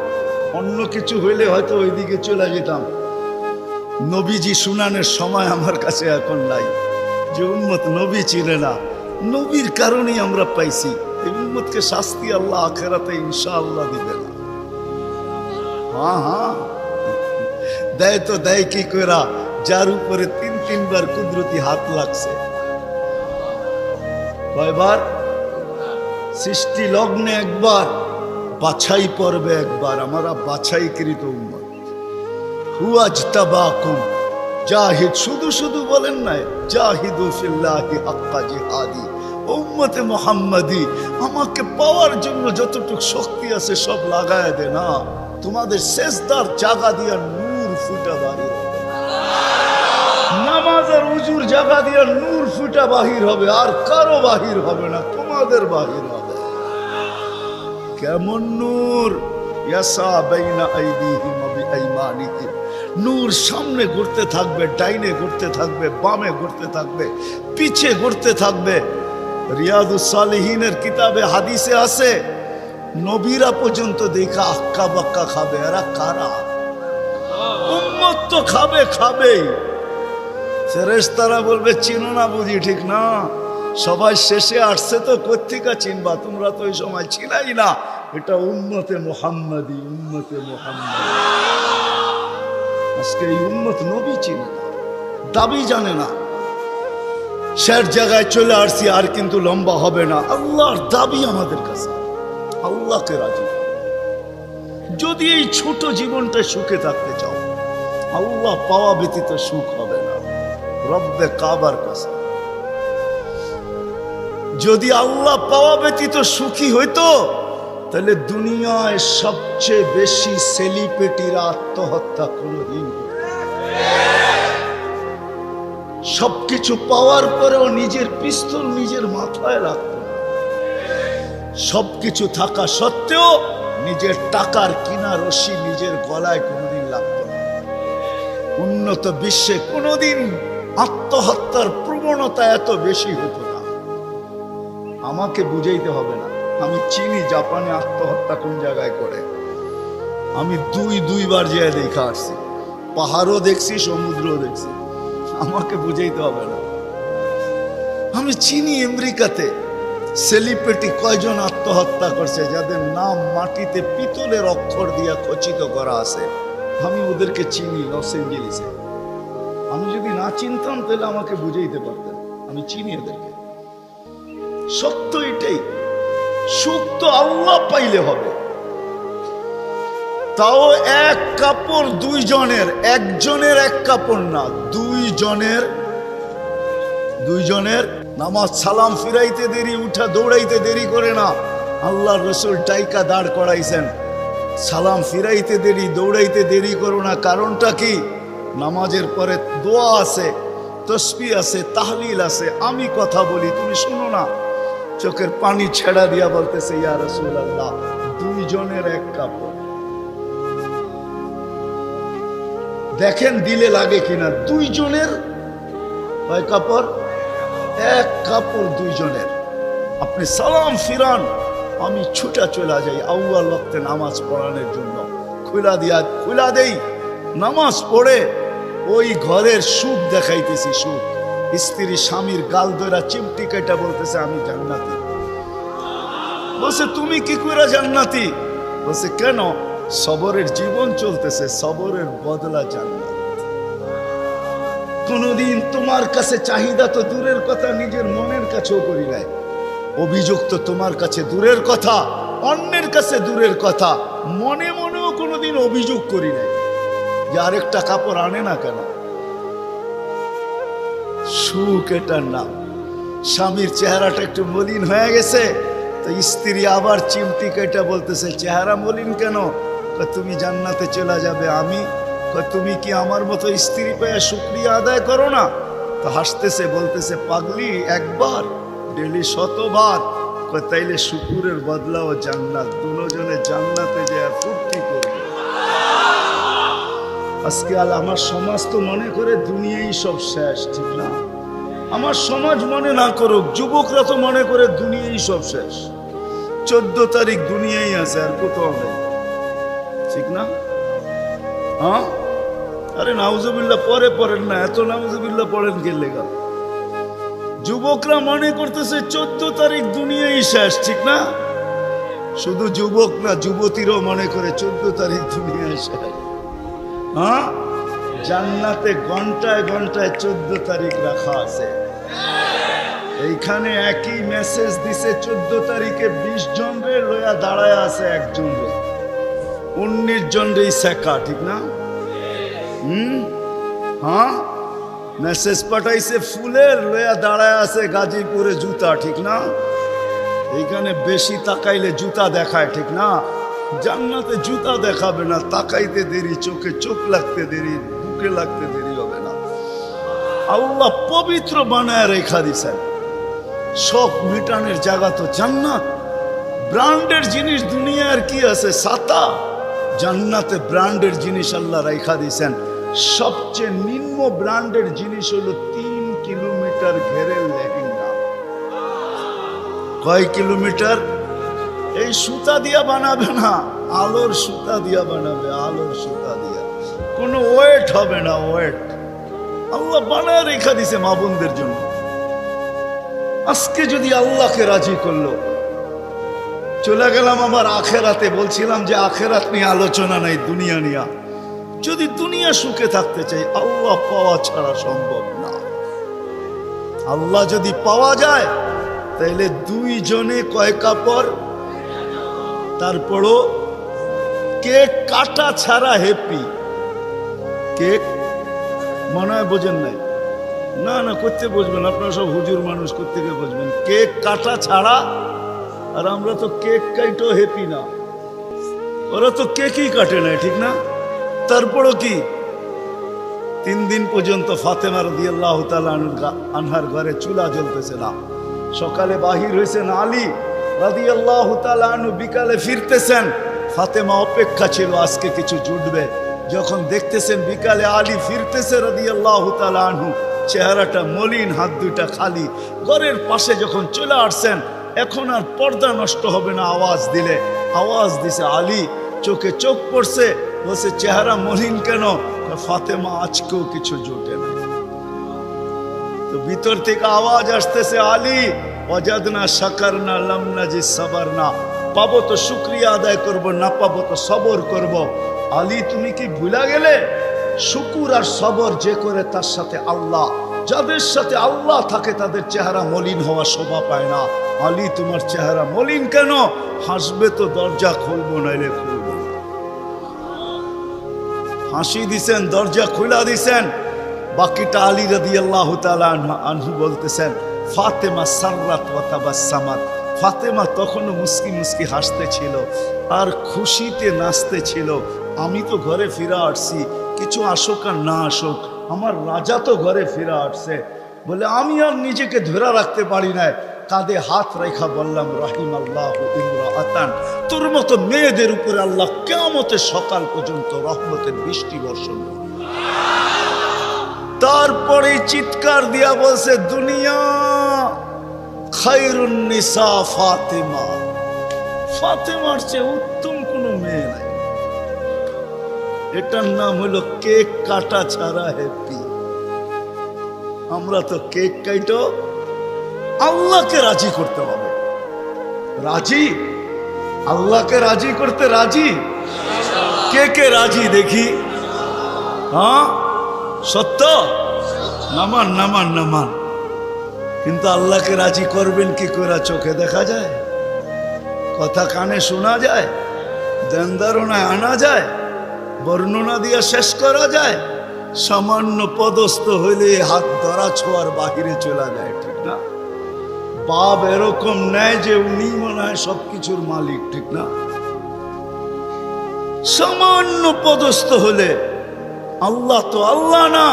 অন্য কিছু হইলে হয়তো ওইদিকে চলে যেতাম। নবীজি শুনানের সময় আমার কাছে এখন নাই। যে উম্মত নবী চিনে না, নবীর কারণেই আমরা পাইছি। এই উম্মতকে শাস্তি আল্লাহ আখেরাতে ইনশাআল্লাহ দিবে না। হ্যাঁ হ্যাঁ, দেয় তো দেয় কি কইরা, যার উপরে তিনবার কুদরতি হাত লাগছে। কয়বার? সৃষ্টি লগ্নে একবার, বাছাই পর্বে একবার। আমরা বাছাইকৃত উম্মত। হুয়াজতাবাকুম জাহিদ, শুধু শুধু বলেন নাই, জাহিদু ফিল্লাহি হাক্কা জিহাদি। উম্মতে মুহাম্মাদি, আমাকে পাওয়ার জন্য যতটুকু শক্তি আছে সব লাগায় দে না। তোমাদের সেজদার জায়গা দিয়া নূর ফুটা বাহির হবে, নামাজের উজুর জায়গা দিয়া নূর ফুটা বাহির হবে, আর কারো বাহির হবে না, তোমাদের বাহির হবে। কেমন নূর? ইয়াসা বাইনা আইদিহিম ওয়া বিআইমানিহিম, নূর সামনে ঘুরতে থাকবে, ডাইনে ঘুরতে থাকবে, বামে ঘুরতে থাকবে, পিছে ঘুরতে থাকবে। রিয়াদুস সালিহিনের কিতাবে হাদিসে আছে, নবীরা পর্যন্ত দেখা আক্কা বাক্কা খাবে। এরা কারা? উম্মত তো খাবে, খাবেই। ফেরেশতারা বলবে চিনো না বুঝি, ঠিক না? সবাই শেষে আসছে, তো কোত্থেকে চিনবা? তোমরা তো ওই সময় ছিলাই না। এটা উম্মতে মুহাম্মাদি, উম্মতে মুহাম্মাদি। আজকে এই উম্মত নবী চিনে না, দাবি জানে না। শের জায়গায় চলে আসছি, আর কিন্তু লম্বা হবে না। আল্লাহর দাবি আমাদের কাছে, আল্লাহকে রাজি। যদি এই ছোট জীবনটা সুখে থাকতে চাও, আল্লাহ পাওয়া ব্যতীত সুখ হবে না। রব্বে কাবার কাছে যদি আল্লাহ পাওয়া ব্যতীত সুখী হইতো, তাহলে দুনিয়ায় সবচেয়ে বেশি সেলিব্রিটিরা আত্মহত্যা কোনদিন, সবকিছু পাওয়ার পরেও নিজের পিস্তল নিজের মাথায় রাখত না। সবকিছু থাকা সত্ত্বেও নিজের টাকার কিনা রশি নিজের গলায় কোনোদিন লাগতো না। উন্নত বিশ্বে কোনোদিন আত্মহত্যার প্রবণতা এত বেশি হতো না। আমাকে বুঝাইতে হবে না, আমি চিনি জাপানে আত্মহত্যা কোন জায়গায় করে। আমি দুইবার যেয়ে দেখা আসছি, পাহাড়ও দেখছি, সমুদ্রও দেখছি। আমাকে বুঝাইতে হবে না, আমি চিনি আমেরিকাতে সেলিব্রিটি কয়জন আত্মহত্যা করছে, যাদের নাম মাটিতে পিতলের অক্ষর দিয়া খচিত করা আছে। আমি ওদেরকে চিনি লস এঞ্জেলিসে। আমি যদি না চিনতাম তাহলে আমাকে বুঝাইতে পারতেন। আমি চিনি এদেরকে। সত্য এটাই, সুখ তো আল্লাহ পাইলে হবে। তাও এক কাপড় দুইজনের, একজনের এক কাপড় না, দুইজনের। নামাজ সালাম ফিরাইতে দেরি, উঠা দৌড়াইতে দেরি করে না। আল্লাহর রাসূল টাইকা দাঁড় করাইছেন, সালাম ফিরাইতে দেরি, দৌড়াইতে দেরি করো না। কারণটা কি? নামাজের পরে দোয়া আছে, তসবিহ আছে, তাহলিল আছে। আমি কথা বলি, তুমি শুনো না। চোখের পানি ছেড়া দিয়া বলতেছে, ইয়া রাসূলুল্লাহ, দুইজনের এক কাপড়। দেখেন দিলে লাগে কিনা। দুইজনের কয় কাপড়? এক কাপড় দুইজনের। আপনি সালাম ফিরান, আমি ছুটা চলে যাই আউয়াল ওয়াক্তে নামাজ পড়ানোর জন্য। খুলা দেই, নামাজ পড়ে ওই ঘরের সুখ দেখাইতেছি, সুখ। স্ত্রী স্বামীর গাল ধরা চিমটি কেটে বলতেছে আমি জান্নাতি। বলছে তুমি কি করে জান্নাতি? বলছে কেন? সবরের জীবন চলতেছে, সবরের বদলা জান্নাত। কোনদিন তোমার কাছে চাহিদা তো দূরের কথা, নিজের মনের কাছেও করি নাই। অভিযোগ তো তোমার কাছে দূরের কথা, অন্যের কাছে দূরের কথা, মনে মনেও কোনোদিন অভিযোগ করি নাই যে আরেকটা কাপড় আনে না কেন। সুখ এটার নাম। স্বামীর চেহারাটা একটু মলিন হয়ে গেছে তো স্ত্রী আবার চিমটি কেটে বলতেছে চেহারা মলিন কেন? তুমি জান্নাতে চলে যাবে। আমি তুমি কি আমার মতো স্ত্রী পেয়ে শুকরিয়া আদায় করো না? তো হাসতেছে, বলতেছে পাগলি, একবার ডেলি 100 বার। তাইলে শুকুরের বদলাও জান্নাত। দুজনে জান্নাতে যে ফুর্তি করবে। আজকে আমার সমাজ তো মনে করে দুনিয়াই সব শেষ, ঠিক না? আমার সমাজ মনে না করুক, যুবকরা তো মনে করে দুনিয়াই সব শেষ। 14 তারিখ দুনিয়াই আছে, আর কোথাও নেই, ঠিক না? হ্যাঁ, আরে নাউজুবিল্লাহ পরে পড়েন না, এত নাউজুবিল্লাহ পড়েন কে লেগা? যুবকরা মনে করতেছে 14 তারিখ দুনিয়াই শেষ, ঠিক না? শুধু যুবক না, যুবতীরাও মনে করে 14 তারিখ দুনিয়াই শেষ। হ্যাঁ, জান্নাতে ঘন্টায় ঘন্টায় 14 তারিখ রাখা আছে। এইখানে একই মেসেজ দিছে 14 তারিখে 20 জন রে লয়া দাঁড়ায় আছে, একজন রে 19 জন রে শেখা, ঠিক না? হ্যাঁ, মেসেজ পাঠাইছে ফুলের, লয়া দাঁড়ায় আছে গাজীপুরে জুতা, ঠিক না? এইখানে বেশি তাকাইলে জুতা দেখায়, ঠিক না? জান্নাতে জুতা দেখাবে না, তাকাইতে দেরি, চোখে চোখ লাগতে দেরি, বুকে লাগতে দেরি হবে না। আল্লাহ পবিত্র বানায় রেখা দিছেন। শখ মিটানের জায়গা তো জান্নাত। ব্র্যান্ডের জিনিস দুনিয়ার কি আছে? ছাতা। জান্নাতে ব্র্যান্ডের জিনিস আল্লাহ রেখা দিছেন। সবচেয়ে নিম্ন ব্র্যান্ডের জিনিস হলো 3 কিলোমিটার ঘেরের লেহেঙ্গা। কয় কিলোমিটার? এই সুতা দিয়া বানাবে না, আলোর সুতা দিয়া বানাবে, আলোর সুতা দিয়া। কোনো ওয়েট হবে না, ওয়েট। আল্লাহ বানায় রেখা দিছে মা বোনদের জন্য। আজকে যদি আল্লাহকে রাজি করলো, চলে গেলাম আবার আখেরাতে। বলছিলাম যে আখেরাত নিয়ে আলোচনা নাই, দুনিয়া নিয়ে। যদি দুনিয়া সুখে থাকতে চাই, আল্লাহ পাওয়া ছাড়া সম্ভব না। আল্লাহ যদি পাওয়া যায় তাইলে 2 জনে কয় কাপড়? তারপরও কেক কাটা ছাড়া হ্যাপি। কেক মনে হয় বোঝেন নাই? না না, করতে বুঝবেন, আপনারা সব হুজুর মানুষ, করতে গিয়ে বুঝবেন। কেক কাটা ছাড়া। আর আমরা তো কেক কাইটো হ্যাপি না, ওরা তো কেকই কাটে না, ঠিক না? তারপরও কি 3 দিন পর্যন্ত ফাতেমা রাদিয়াল্লাহু তাআলা আনহার ঘরে চুলা জ্বলতেছে না। সকালে বাহির হয়েছেন আলী রাদিয়াল্লাহু তাআলা আনহু, বিকালে ফিরতেছেন। ফাতেমা অপেক্ষা ছিল আজকে কিছু জুটবে। যখন দেখতেছেন বিকালে আলী ফিরতেছে রাদিয়াল্লাহু তাআলা আনহু, চেহারাটা মলিন, হাত দুইটা খালি। ঘরের পাশে যখন চলে আসছেন, এখন আর পর্দা নষ্ট হবে না আওয়াজ দিলে। আওয়াজ দিছে আলী, চোখে চোখ পড়ছে, বলছে চেহারা মলিন কেন? ফাতেমা আজকেও কিছু জোটে না। তো ভিতর থেকে আওয়াজ আসতেছে আলী ওয়াজাদনা শাকারনা লাম নাজি সাবারনা। পাবো তো শুকরিয়া আদায় করব, না পাবো তো সবর করব। আলী তুমি কি ভুলা গেলে? শুকুর আর সবর যে করে তার সাথে আল্লাহ। যাদের সাথে আল্লাহ থাকে তাদের চেহারা মলিন হওয়া শোভা পায় না। আলী তোমার চেহারা মলিন কেন? হাসবে তো দরজা খুলবো, নাইলে খুলবো। হাসি দিছেন, দরজা খুলা দিছেন। বাকিটা আলী রাদিয়াল্লাহু তাআলা আনহু বলতেছেন ফাতেমা সাররাত ওয়া তাবাসসামাত। ফাতেমা তখনও মুস্কি মুস্কি হাসতে ছিল আর খুশিতে নাচতে ছিল। আমি তো ঘরে ফিরে আসছি, কিছু আসুক আর না আসুক, আমার রাজা তো ঘরে ফিরে আসছে। বলে আমি আর নিজেকে ধরে রাখতে পারি না, কাঁধে হাত রেখা বললাম রাহিমাল্লাহু ইমরাআতান। তোর মতো মেয়েদের উপরে আল্লাহ কিয়ামতের সকাল পর্যন্ত রহমতের বৃষ্টি বর্ষণ করবে। তারপরে চিৎকার দিয়া বলছে দুনিয়া খায়রুন নিসা ফাতেমা। ফাতেমার চেয়ে উত্তম কোনো মেয়ে নাই। এটার নাম হলো কেক কাটা ছাড়া হ্যাপি। আমরা তো কেক কাটো আল্লাহকে রাজি করতে হবে। রাজি? আল্লাহকে রাজি করতে রাজি? কে কে রাজি দেখি? হ্যাঁ সত্য? নামান নামান নামান। কিন্তু আল্লাহকে রাজি করবেন কি করে? চোখে দেখা যায়? কথা কানে শোনা যায়? ধ্যান ধারণায় আনা যায়? বর্ণনা দিয়ে শেষ করা যায়? সামান্য পদস্থ হইলে হাত ধরা ছোঁয়ার বাহিরে চলে যায়, ঠিক না? বাপ এরকম নেয় যে উনি মনে হয় সবকিছুর মালিক, ঠিক না? সামান্য পদস্থ হলে আল্লাহ তো আল্লাহ না,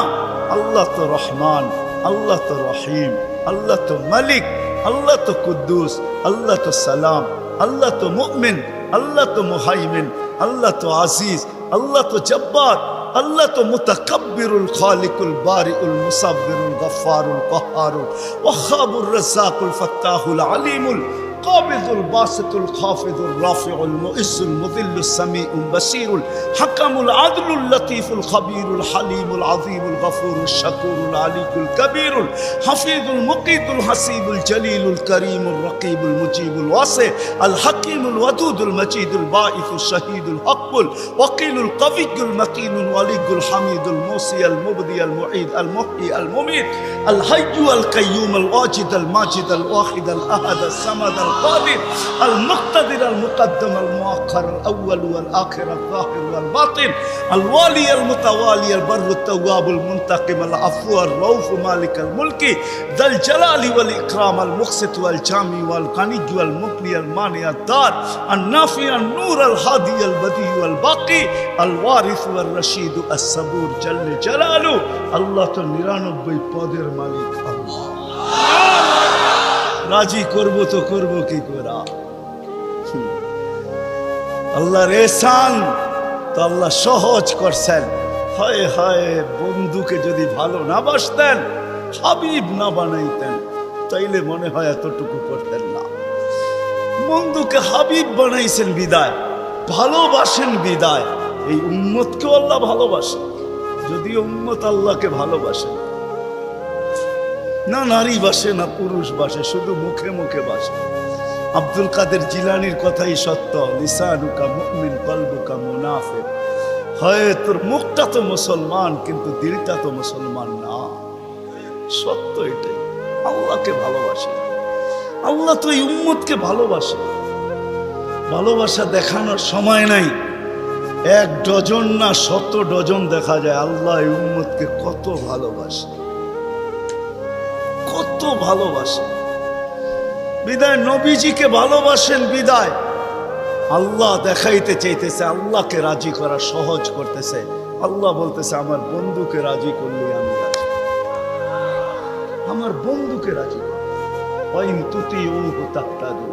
আল্লাহ তো রহমান, আল্লাহ তো রহিম, আল্লাহ তো মালিক, আল্লাহ তো কুদ্দুস, আল্লাহ তো সালাম, আল্লাহ তো মুমিন, আল্লাহ তো মুহাইমিন, আল্লাহ তো আজিজ, আল্লাহ তো জব্বার, আল্লাহ তো মুতাকাব্বিরুল খালিকুল বারিউল মুসাব্বিরুল গফফারুল কহ্হারুল ওয়াহ্হাবুর রাজ্জাকুল ফাত্তাহুল আলিমুল কাবিদুল বাসিতুল খাফিদুর রাফিউল মুইজ্জুল মুযিল্লুস সামিউল বাসীরুল হাকামুল আদলুল লতীফুল খবীরুল হালিমুল আযীমুল গফুরুশ শাকুরুল আলিকুল কবীরুল হাফিজুল মুকিতুল হাসিবুল জলিলুল করিমুল রকিবুল মুজিবুল ওয়াসি আল হাকিমুল ওয়াদুদুল মজিদুল বাঈসুশ শাহীদুল হকুল ওয়াকিলুল কবিয়ুল মতিনুল ওয়ালিয়ুল হামিদুল মুসি আল মুবদি আল মুঈদ আল মুহয়ি আল মুমীত আল হাইয়্যু আল কাইয়্যুম আল ওয়াজিদ আল মাজিদ আল ওয়াহিদ আল আহাদ আল সামাদ আল القادر المقتدر المقدم المؤخر الأول والآخر الظاهر والباطن الوالي المتوالي البر التواب المنتقم العفو الرؤوف مالك الملك ذا الجلال والإكرام المقسط والجامع والغني والمغني المانع الدار النافع النور الهادي البديع والباقي الوارث والرشيد الصبور جل جلاله الله তো 99 পদের মালিক আল্লাহ। রাজি করবো তো করবো কি করে? আল্লাহর এহসান তো আল্লাহ সহজ করছেন। হায় হায়, বন্ধুকে যদি ভালো না বাসতেন, হাবিব না বানাইতেন, তাইলে মনে হয় এতটুকু করতেন না। বন্ধুকে হাবিব বানাইছেন বিদায়, ভালোবাসেন বিদায়, এই উম্মতকেও আল্লাহ ভালোবাসেন। যদিও উম্মত আল্লাহকে ভালোবাসেন না, নারী বাসে না পুরুষ বাসে, শুধু মুখে মুখে বাসে। আব্দুল কাদের জিলানির কথাই সত্য, লিসানুকা মুমিন কলবুকা মুনাফিক। হয় তোর মুখটা তো মুসলমান কিন্তু দিলটা তো মুসলমান না। সত্য এটাই। আল্লাহকে ভালোবাসে, আল্লাহ তো এই উম্মতকে ভালোবাসে। ভালোবাসা দেখানোর সময় নাই, 1 ডজন না 100 ডজন দেখা যায় আল্লাহ এই উম্মতকে কত ভালোবাসে, কত ভালোবাসে। বিদায় নবীজিকে ভালোবাসেন বিদায় আল্লাহ দেখাইতে চাইতেছে, আল্লাহকে রাজি করা সহজ করতেছে। আল্লাহ বলতেছে আমার বন্ধুকে রাজি করলে আমি রাজি, আমার বন্ধুকে রাজি কর। ওয়াইন তুতিউহু তাহতাদু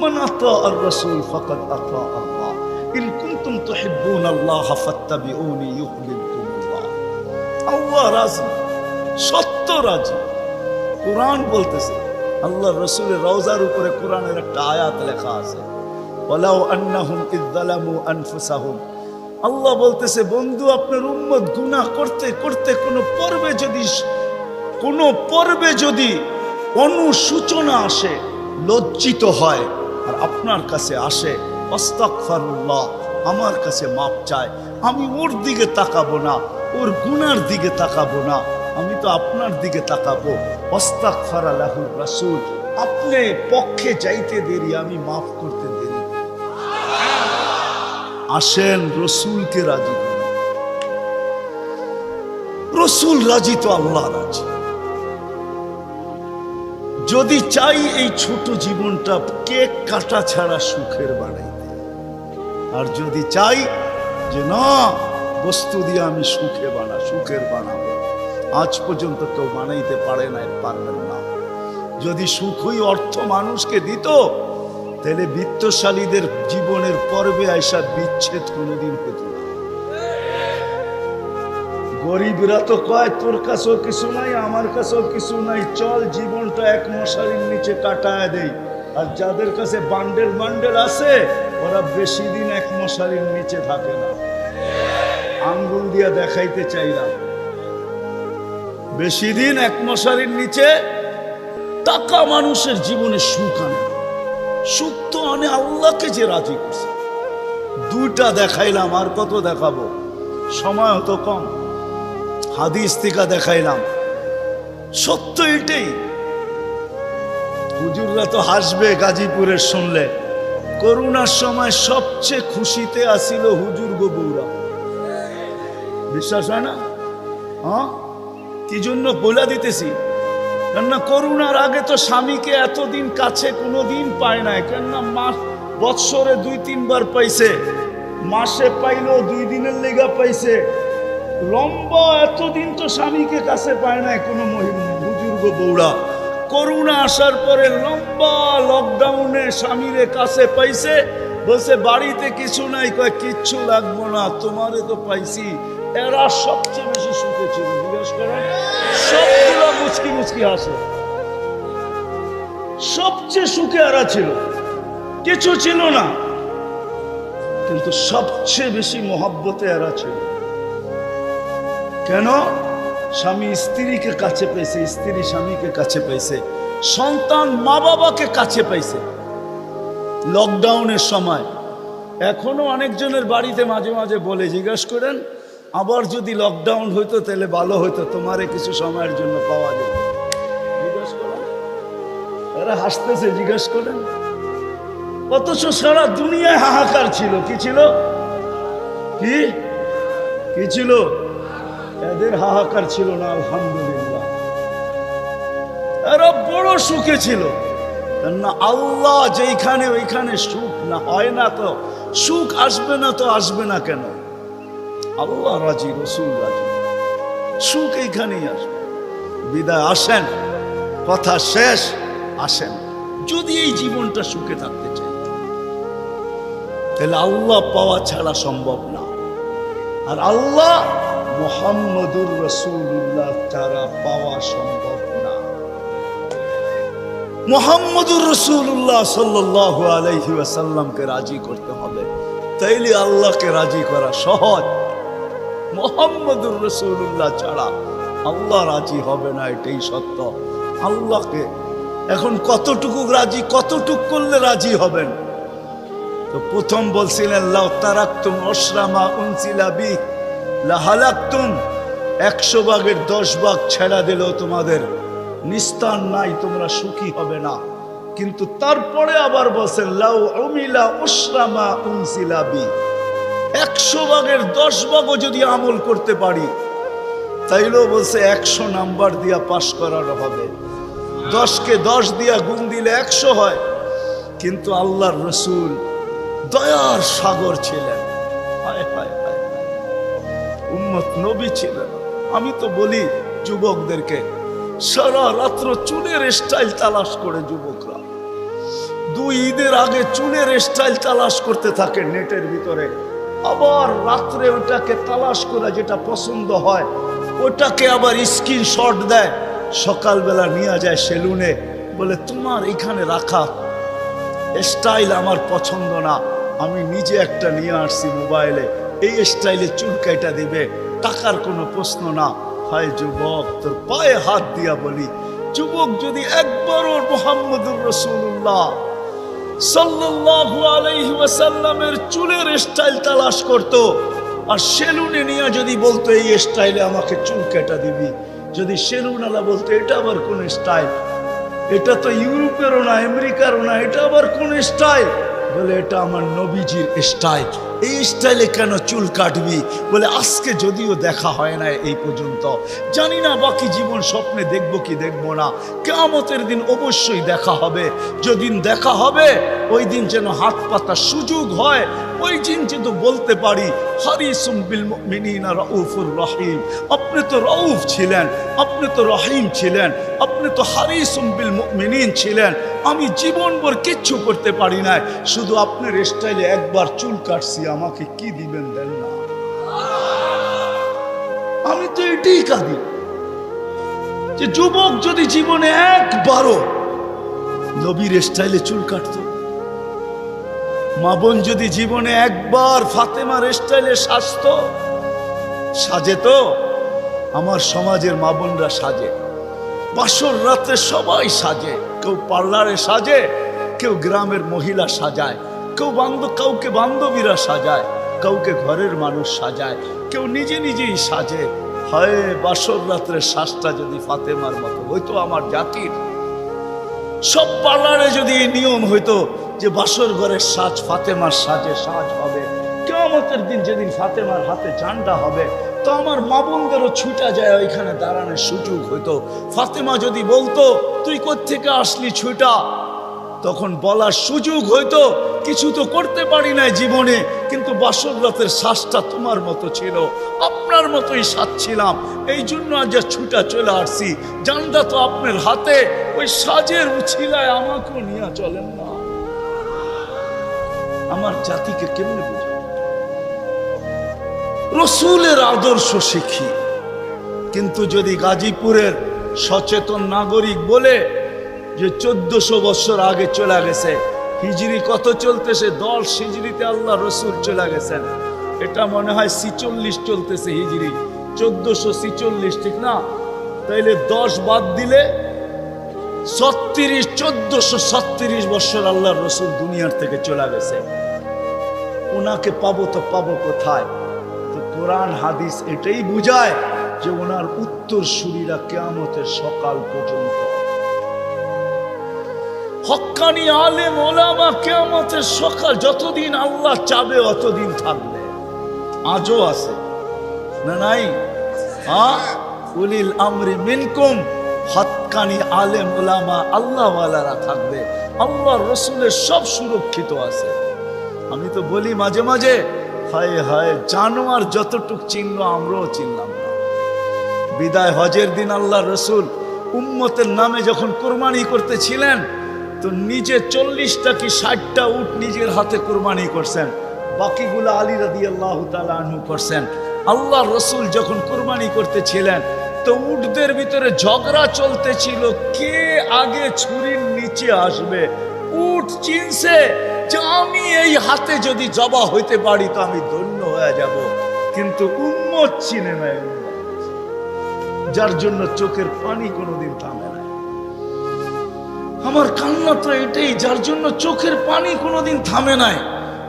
মান আতাআর রাসূল ফাকাদ আতা আল্লাহ ইন কুনতুম তুহিব্বুনাল্লাহ ফাত্তাবিউনি ইউহিব্বুকুমুল্লাহ। আল্লাহ রাজি, সত্য রাজি। কুরআন বলতেছে, আল্লাহ রসুলের রওজার উপরে কোরআনের একটা আয়াত লেখা আছে, ওয়ালাউ আন্নাহুম ইয যালামু আনফুসাহুম। আল্লাহ বলতেছে বন্ধু আপনার উম্মত গুনাহ করতে করতে কোনো পর্বে যদি অনুসূচনা আসে, লজ্জিত হয় আর আপনার কাছে আসে, আস্তাগফিরুল্লাহ, আমার কাছে মাপ চায়, আমি ওর দিকে তাকাবো না, ওর গুনার দিকে তাকাবো না, আমি তো আপনার দিকে তাকাবো। আস্তাগফারা লাহুর রাসূল, আপনি পক্ষে যাইতে দেরি, আমি মাফ করতে দেরি। আসেন রসুলকে রাজি করি। রসুল রাজি তো আল্লাহ রাজি। যদি চাই এই ছোট জীবনটা কেক কাটা ছাড়া সুখের বানাইতে, আর যদি চাই যে না বস্তু দিয়ে আমি সুখের বানাবো, আজ পর্যন্ত কেউ বানাইতে পারে না, পারবেন না। যদি সুখই অর্থ মানুষকে দিত, তাহলে বিত্তশালীদের জীবনের পর্বে আইসা বিচ্ছেদ কোনোদিন হতো না। গরিবরা তো কয় তোর কাছেও কিছু নাই, আমার কাছেও কিছু নাই, চল জীবনটা 1 মশারির নিচে কাটায় দেই। আর যাদের কাছে বান্ডেল বান্ডেল আছে, ওরা বেশি দিন 1 মশারির নিচে থাকে না। আঙ্গুল দিয়া দেখাইতে চাইলাম। বেশি দিন এক মশারির নিচে টাকা মানুষের জীবনে সুখ আনে, সুখ তো আনে আল্লাহকে যে রাজি করছে। দুইটা দেখাইলাম, আর কত দেখাবো, সময় তো কম। হাদিস থেকে দেখাইলাম, সত্য এটাই। হুজুররা তো হাসবে গাজীপুরের শুনলে। করোনার সময় সবচেয়ে খুশিতে আসিল হুজুর গো বউরা, বিশ্বাস হয় না? হ্যাঁ, কি জন্য বলে দিতেছি, কেননা করোনার আগে তো স্বামীকে এতদিন কাছে কোনোদিন পায় নাই। কেননা মাস বৎসরে 2-3 বার পাইছে, মাসে পাইলো 2 দিনের লেগা পাইছে। লম্বা এতদিন তো স্বামীকে কাছে পায় নাই কোনো হুজুর গো বউরা। করোনা আসার পরে লম্বা লকডাউনে স্বামীরে কাছে পাইছে, বলছে বাড়িতে কিছু নাই, কয় কিচ্ছু লাগবো না, তোমারে তো পাইছি। এরা সবচেয়ে বেশি সুখে ছিল, জিজ্ঞেস করেন। সবগুলো মুচকি মুচকি হাসে, সবচেয়ে সুখে এরা ছিল, কিছু ছিল না, কিন্তু সবচেয়ে বেশি মহব্বতে এরা ছিল। কেন? স্বামী স্ত্রীকে কাছে পাইছে, স্ত্রী স্বামীকে কাছে পাইছে, সন্তান মা বাবাকে কাছে পাইছে লকডাউনের সময়। এখনো অনেকজনের বাড়িতে মাঝে মাঝে বলে, জিজ্ঞেস করেন আবার যদি লকডাউন হইতো তাহলে ভালো হইতো, তোমারে কিছু সময়ের জন্য পাওয়া যেত। জিজ্ঞেস করেন, এরা হাসতেছে, জিজ্ঞেস করেন। অথচ সারা দুনিয়ায় হাহাকার ছিল। কি ছিল? কি কি ছিল? এদের হাহাকার ছিল না, আলহামদুলিল্লাহ। এরা বড় সুখে ছিল, কেননা আল্লাহ যেখানে ওইখানে সুখ না হয় না, তো সুখ আসবে না, তো আসবে না কেন? আল্লাহ রাজি, রসুল রাজি, সুখ এইখানেই আসবে। বিদায় আসেন, কথা শেষ, আসেন। যদি এই জীবনটা সুখে থাকতে চাই, তাহলে আল্লাহ পাওয়া ছাড়া সম্ভব না। আর আল্লাহ মুহাম্মদুর রাসূলুল্লাহ ছাড়া পাওয়া সম্ভব না। মুহাম্মদুর রাসূলুল্লাহ সাল্লাল্লাহু আলাইহি ওয়াসাল্লামকে রাজি করতে হবে, তাইলে আল্লাহকে রাজি করা সহজ। মুহাম্মদুর রাসূলুল্লাহ ছাড়া আল্লাহ রাজি হবে না, এটাই সত্য। আল্লাহকে এখন কতটুকু রাজি, কতটুকু করলে রাজি হবেন? তো প্রথম বলছিলেন, লাউ তারাকতুম আশরামা উনসিলা বি লাহালাকতুম, 100 ভাগের 10 ভাগ ছেড়া দিলেও তোমাদের নিস্তার নাই, তোমরা সুখী হবে না। কিন্তু তারপরে আবার বলছেন, লাউ উমিলা আশরামা উনসিলা বি, 100 ভাগের 10 ভাগও যদি আমল করতে পারি, তাইলেও বলছে 100 নাম্বার দিয়া পাশ করানো হবে। 10কে 10 দিয়া গুণ দিলে 100 হয়। কিন্তু আল্লাহর রসুল দয়ার সাগর ছিলেন, হায় হায় হায়, উম্মত নবী ছিলেন। আমি তো বলি যুবকদেরকে, সারা রাত্র চুলের স্টাইল তালাশ করে যুবকরা 2 ঈদের আগে চুলের স্টাইল তালাশ করতে থাকে নেটের ভিতরে, আবার রাত্রে ওটাকে তালাশ করে যেটা পছন্দ হয় ওটাকে আবার স্ক্রিনশট দেয়, সকালবেলা নিয়ে যায় সেলুনে, বলে তোমার এখানে রাখা স্টাইল আমার পছন্দ না, আমি নিজে একটা নিয়ে আসছি মোবাইলে, এই স্টাইলে চুল কাটা দিবে, টাকার কোনো প্রশ্ন না। হায় যুবক, তোর পায়ে হাত দিয়া বলি, যুবক যদি একবারও মুহাম্মদুর রাসূলুল্লাহ সাল্লাল্লাহু আলাইহি ওয়াসাল্লামের চুলের স্টাইল তালাশ করতো, আর সেলুনে নিয়ে যদি বলতো এই স্টাইলে আমাকে চুল কাটা দিবি, যদি সেলুনওয়ালা বলতো এটা আবার কোন স্টাইল, এটা তো ইউরোপেরও না আমেরিকারও না, এটা আবার কোন স্টাইল, বলে এটা আমার নবীজির স্টাইল, এই স্টাইলে কেন চুল কাটবি? বলে আজকে যদিও দেখা হয় না এই পর্যন্ত, জানি না বাকি জীবন স্বপ্নে দেখবো কি দেখবো না, কিয়ামতের দিন অবশ্যই দেখা হবে। যেদিন দেখা হবে ওই দিন যেন হাত পাতার সুযোগ হয়, ওই দিন যেন বলতে পারি হারিসুম বিল মুমিনিনা রাউফুর রহিম। আপনি তো রউফ ছিলেন, আপনি তো রহিম ছিলেন, আপনি তো হারিসুম বিল মুমিনিন ছিলেন। আমি জীবনভর কিচ্ছু করতে পারি না, শুধু আপনার স্টাইলে একবার চুল কাটছি, আমাকে কি দিবেন দেন না। আমি তো এটাই কাঁদি যে যুবক যদি জীবনে একবারও নবীর স্টাইলে চুল কাটতো, মা বোন যদি জীবনে একবার ফাতেমার স্টাইলে সাজতো, সাজে তো আমার সমাজের মা বোনরা সাজে, বাসর রাতে সবাই সাজে, কেউ পার্লারে সাজে, কেউ গ্রামের মহিলা সাজায়, কেউ কাউকে বান্ধবীরা সাজায়, কাউকে ঘরের মানুষ সাজায়, কেউ নিজে নিজেই সাজে। হয় বাসর রাত্রে শ্বাসটা যদি ফাতেমার মতো হইতো আমার জাতির, সব পার্লারে যদি এই নিয়ম হইতো যে বাসর ঘরের সাজ ফাতেমার সাজে সাজ হবে, কিয়ামতের দিন যেদিন ফাতেমার হাতে ঝান্ডা হবে, তো আমার মা বোনদেরও ছুটা যায় ওইখানে দাঁড়ানোর সুযোগ হইতো। ফাতেমা যদি বলতো তুই কোত্থেকে আসলি ছুটা, তখন বলার সুযোগ হইতো কিছু তো করতে পারি না জীবনে, কিন্তু বাসর রাতের শ্বাসটা তোমার মতো ছিল, আপনার মতোই সাজছিলাম, এই জন্য আজ ছুটা চলে আসছি, জানটা তো আপনার হাতে, ওই সাজের উছিলায় আমাকেও নিয়ে চলেন না। আমার জাতিকে কেমনে বুঝে রসুলের আদর্শ শিখি, কিন্তু যদি গাজীপুরের সচেতন নাগরিক বলে যে 1400 বছর আগে চলে গেছে, হিজরি কত চলতেছে, 10 হিজরিতে আল্লাহ রসুল চলে গেছেন, এটা মনে হয় 46 চলতেছে হিজরি, 1446 ঠিক না? তাইলে 10 বাদ দিলে 1436 বছর আল্লাহ রসুল দুনিয়ার থেকে চলে গেছে। ওনাকে পাবো তো পাবো কোথায়? তো কোরআন হাদিস এটাই বুঝায় যে ওনার উত্তরসূরিরা কিয়ামতের সকাল পর্যন্ত, হক্কানি আলেম ওলামা কিয়ামতের সকাল যতদিন আল্লাহ চাবে অতদিন থাকবে। আজও আছে না নাই? উলিল আমরি মিনকুম, হক্কানি আলেম ওলামা আল্লাহওয়ালারা থাকবে, আল্লাহর রসুলের সব সুরক্ষিত আছে। আমি তো বলি মাঝে মাঝে, হায় হায় জানোয়ার যতটুক চিনল আমরাও চিনলাম না। বিদায় হজের দিন আল্লাহ রসুল উম্মতের নামে যখন কোরবানি করতেছিলেন, তো নিজে 40টা কি 60টা উট নিজের হাতে কোরবানি করছেন, বাকিগুলো আলী রাদিয়াল্লাহু তাআলা আনহু করছেন। আল্লাহ রসুল যখন কোরবানি করতেছিলেন, তো উটদের ভিতরে ঝগড়া চলতেছিল কে আগে ছুরির নিচে আসবে। উট চিনছে যে আমি এই হাতে যদি জবা হইতে পারি তো আমি ধন্য হয়ে যাব, কিন্তু উম্মত চিনে নাই, যার জন্য চোখের পানি কোনোদিন থামে না। আমার কান্না তো এটাই, যার জন্য চোখের পানি কোনোদিন থামে নাই।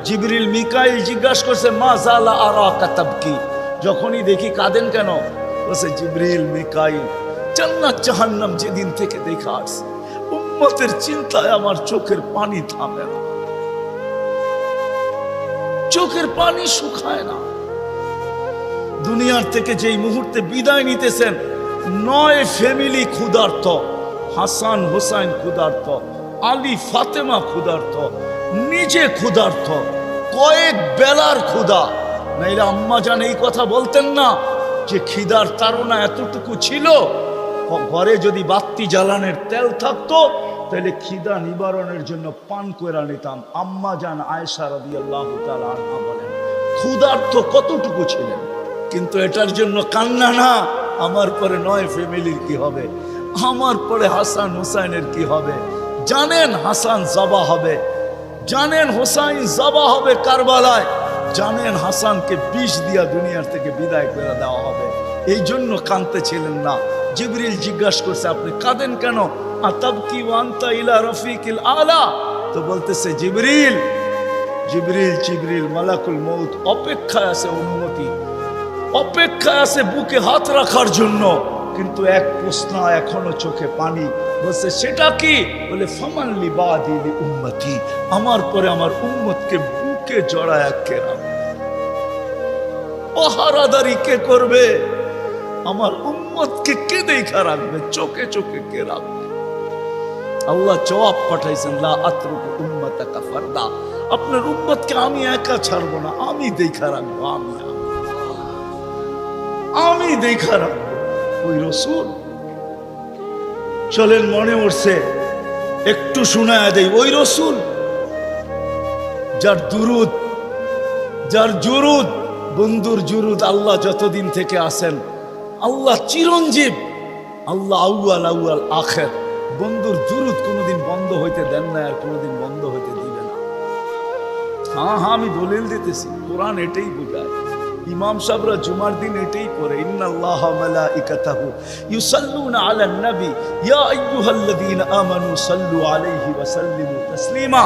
জিবরিল মিকাইল জিজ্ঞাসা করছে মা জালা আরাকা তাবকি, যখনই দেখি কাঁদেন কেন? বলছে জিবরিল মিকাইল জান্নাত জাহান্নাম যেদিন থেকে দেখা আসছে, উম্মতের চিন্তায় আমার চোখের পানি থামে না, চোখের পানি শুকায় না। দুনিয়ার থেকে যেই মুহূর্তে বিদায় নিতেছেন, 9 ফ্যামিলি ক্ষুধার্ত, হাসান হোসাইন ক্ষুধার্ত, আলী ফাতেমা ক্ষুধার্ত, নিজে ক্ষুধার্ত, কয়েক বেলার ক্ষুধা। নাইলে আম্মা জান এই কথা বলতেন না যে খিদার তাড়না এতটুকু ছিল, ঘরে যদি বাতি জ্বালানোর তেল থাকতো তাহলে খিদা নিবারণের জন্য পান করে নিতাম। আম্মা জান আয়েশা রাদিয়াল্লাহু তাআলা আনহা বলেন ক্ষুধার্ত কতটুকু ছিলেন। কিন্তু এটার জন্য কান্না না, আমার পরে 9 ফ্যামিলির কি হবে, আমার পরে হাসান হুসাইনের কি হবে। জানেন হাসান জবা হবে, জানেন হুসাইন জবা হবে কারবালায়, জানেন হাসানকে বিষ দিয়া দুনিয়ার থেকে বিদায় করে দেওয়া হবে, এই জন্য কাঁদতেছিলেন না। জিবরিল জিজ্ঞাসা করছে আপনি কাঁদেন কেন? আতাবকি ওয়া আনতা ইলা রফিকিল আলা, তো বলতেছে জিবরিল জিবরিল জিবরিল মালাকুল মউত অপেক্ষায় আছে, অনুমতি অপেক্ষায় আছে বুকে হাত রাখার জন্য, কিন্তু এক প্রশ্ন এখনো চোখে পানি। বলছে সেটা কি? বলে ফামান লিবাদি লি উম্মতি, আমার পরে আমার উম্মতকে বুকে জড়ায় কে রাখবে, পাহারাদারি কে করবে, আমার উম্মতকে কে দেখা রাখবে, চোখে চোখে কে রাখবে। আল্লাহ জবাব পাঠাইছেন লা আতরুকু উম্মাতাকা ফারদা, আপনার উম্মতকে আমি একা ছাড়বো না, আমি দেখা রাখবো, আমি দেখা রাখবো। ওই রসুল চলেন মনে উঠছে একটু শোনায় দেই, ওই রসুল যার দুরুদ, যার জুরুদ, বন্ধুর জুরুদ আল্লাহ যতদিন থেকে আসেন, আল্লাহ চিরঞ্জীব, আল্লাহ আউয়াল আউয়াল আখের, বন্ধুর জুরুদ কোনোদিন বন্ধ হইতে দেন না, আর কোনোদিন বন্ধ হইতে দিবে না। হ্যাঁ হ্যাঁ আমি দলিল দিতেছি, কোরআন এটাই বোঝায়। ইমাম সাহেবরা জুমার দিন এটাই পড়ে, ইন্নাল্লাহা মালাইকাতাহু ইউসাল্লুনা আলান নবী ইয়া আইয়ুহাল্লাযীনা আমানু সাল্লু আলাইহি ওয়া সাল্লিমু তাসলিমা।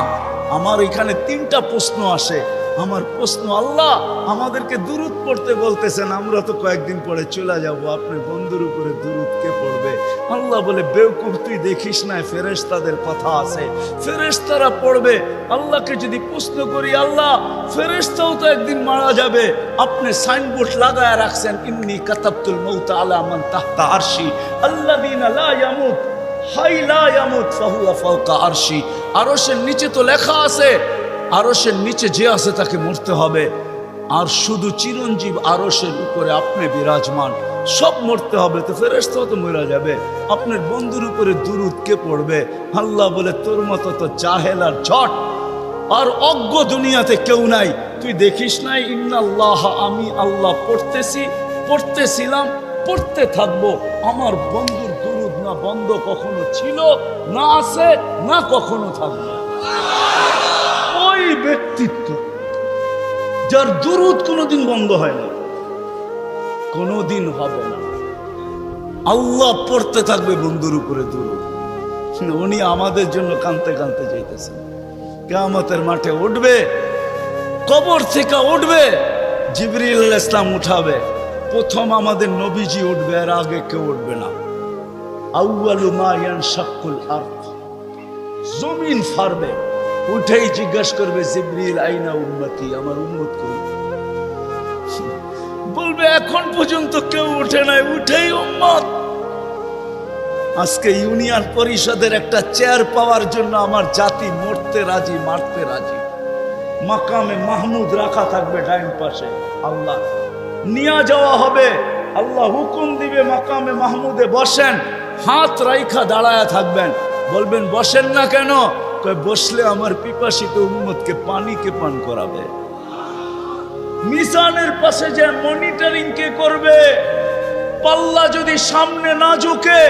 আমার এখানে 3টা প্রশ্ন আসে। আমার প্রশ্ন, আল্লাহ আমাদেরকে দুরূদ পড়তে বলতেছেন, আমরা তো কয়েকদিন পরে চলে যাব, আপনি বন্ধুর উপরে দুরূদ কে পড়বে? আল্লাহ বলে, বেওকুফ, তুই দেখিস না ফেরেশতাদের কথা আছে, ফেরেশতারা পড়বে। আল্লাহকে যদি প্রশ্ন করি, আল্লাহ ফেরেশতাও তো একদিন মারা যাবে, আপনি সাইনবোর্ড লাগায় রাখছেন, ইন্নী কাতাবতুল মাউতা আলা মান তাহতা আরশি আল্লাযীনা লা ইয়ামুত হাই লা ইয়ামুত ফাহুয়া ফাওকা আরশি। আরশের নিচে তো লেখা আছে, আরশের নিচে যে আছে তাকে মরতে হবে, আর শুধু চিরঞ্জীব আরশের উপরে আপনি বিরাজমান, সব মরতে হবে, তো ফেরেশতাও তো মরে যাবে, আপনার বন্ধুর উপরে দুরূদ কে পড়বে? আল্লাহ বলে, তোর মতো তো জাহেল আর ঝট আর অজ্ঞ দুনিয়াতে কেউ নাই, তুই দেখিস নাই ইন্নাল্লাহ, আমি আল্লাহ পড়তেছিলাম, পড়তে থাকবো। আমার বন্ধুর দুরূদ না বন্ধ কখনো ছিল, না আছে, না কখনো থাকবে। ওই ব্যক্তিত্ব যার দুরূদ কোনোদিন বন্ধ হয় না, কোনোদিন হবে না, আল্লাহ পড়তে থাকবে বন্ধুর উপরে দুরূদ। উনি আমাদের জন্য কাঁদতে কাঁদতে যাইতেছেন, কিয়ামতের মাঠে উঠবে, কবর থেকে উঠবে, জিবরিল আলাইহিস সালাম উঠাবে, প্রথম আমাদের নবীজি উঠবে, আর আগে কেউ উঠবে না। আউয়ালু মা ইয়ানশাক্কুল আরদ, জমিন ফাড়বে, উঠেই জিজ্ঞাসা করবে, জিবরিল আইনা উম্মতি, আমার উম্মত কই? বলবে, এখন পর্যন্ত কেউ উঠে নাই, উঠেই উম্মত। আজকে ইউনিয়ন পরিষদের একটা চেয়ার পাওয়ার জন্য আমার জাতি মরতে রাজি, মারতে রাজি। মাকামে মাহমুদ রাখা থাকবে ডাইন পাশে, আল্লাহ নিয়ে যাওয়া হবে, আল্লাহ হুকুম দিবে মাকামে মাহমুদে বসেন, হাত রাইখা দাঁড়ায়া থাকবেন, বলবেন বসেন না কেন? বসলে আমার পিপাসিত উম্মতকে পানি কে পান করাবে? মিজানের পাশে যে মনিটরিং কে করবে? পাল্লা যদি সামনে না ঝুঁকে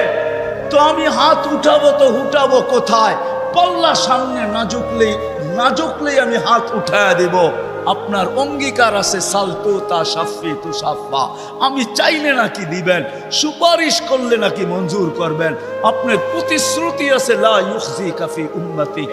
তো আমি হাত উঠাবো, তো উঠাবো কোথায়? পাল্লা সামনে না ঝুঁকলেই আমি হাত উঠায়া দিব। আপনার অঙ্গীকার আছে, সালতু তা সাফি তু সাফা, আমি চাইলে নাকি দিবেন, সুপারিশ করলে নাকি মঞ্জুর করবেন। আপনার প্রতিশ্রুতি আছে, লা ইউখজিকা ফি উম্মতি,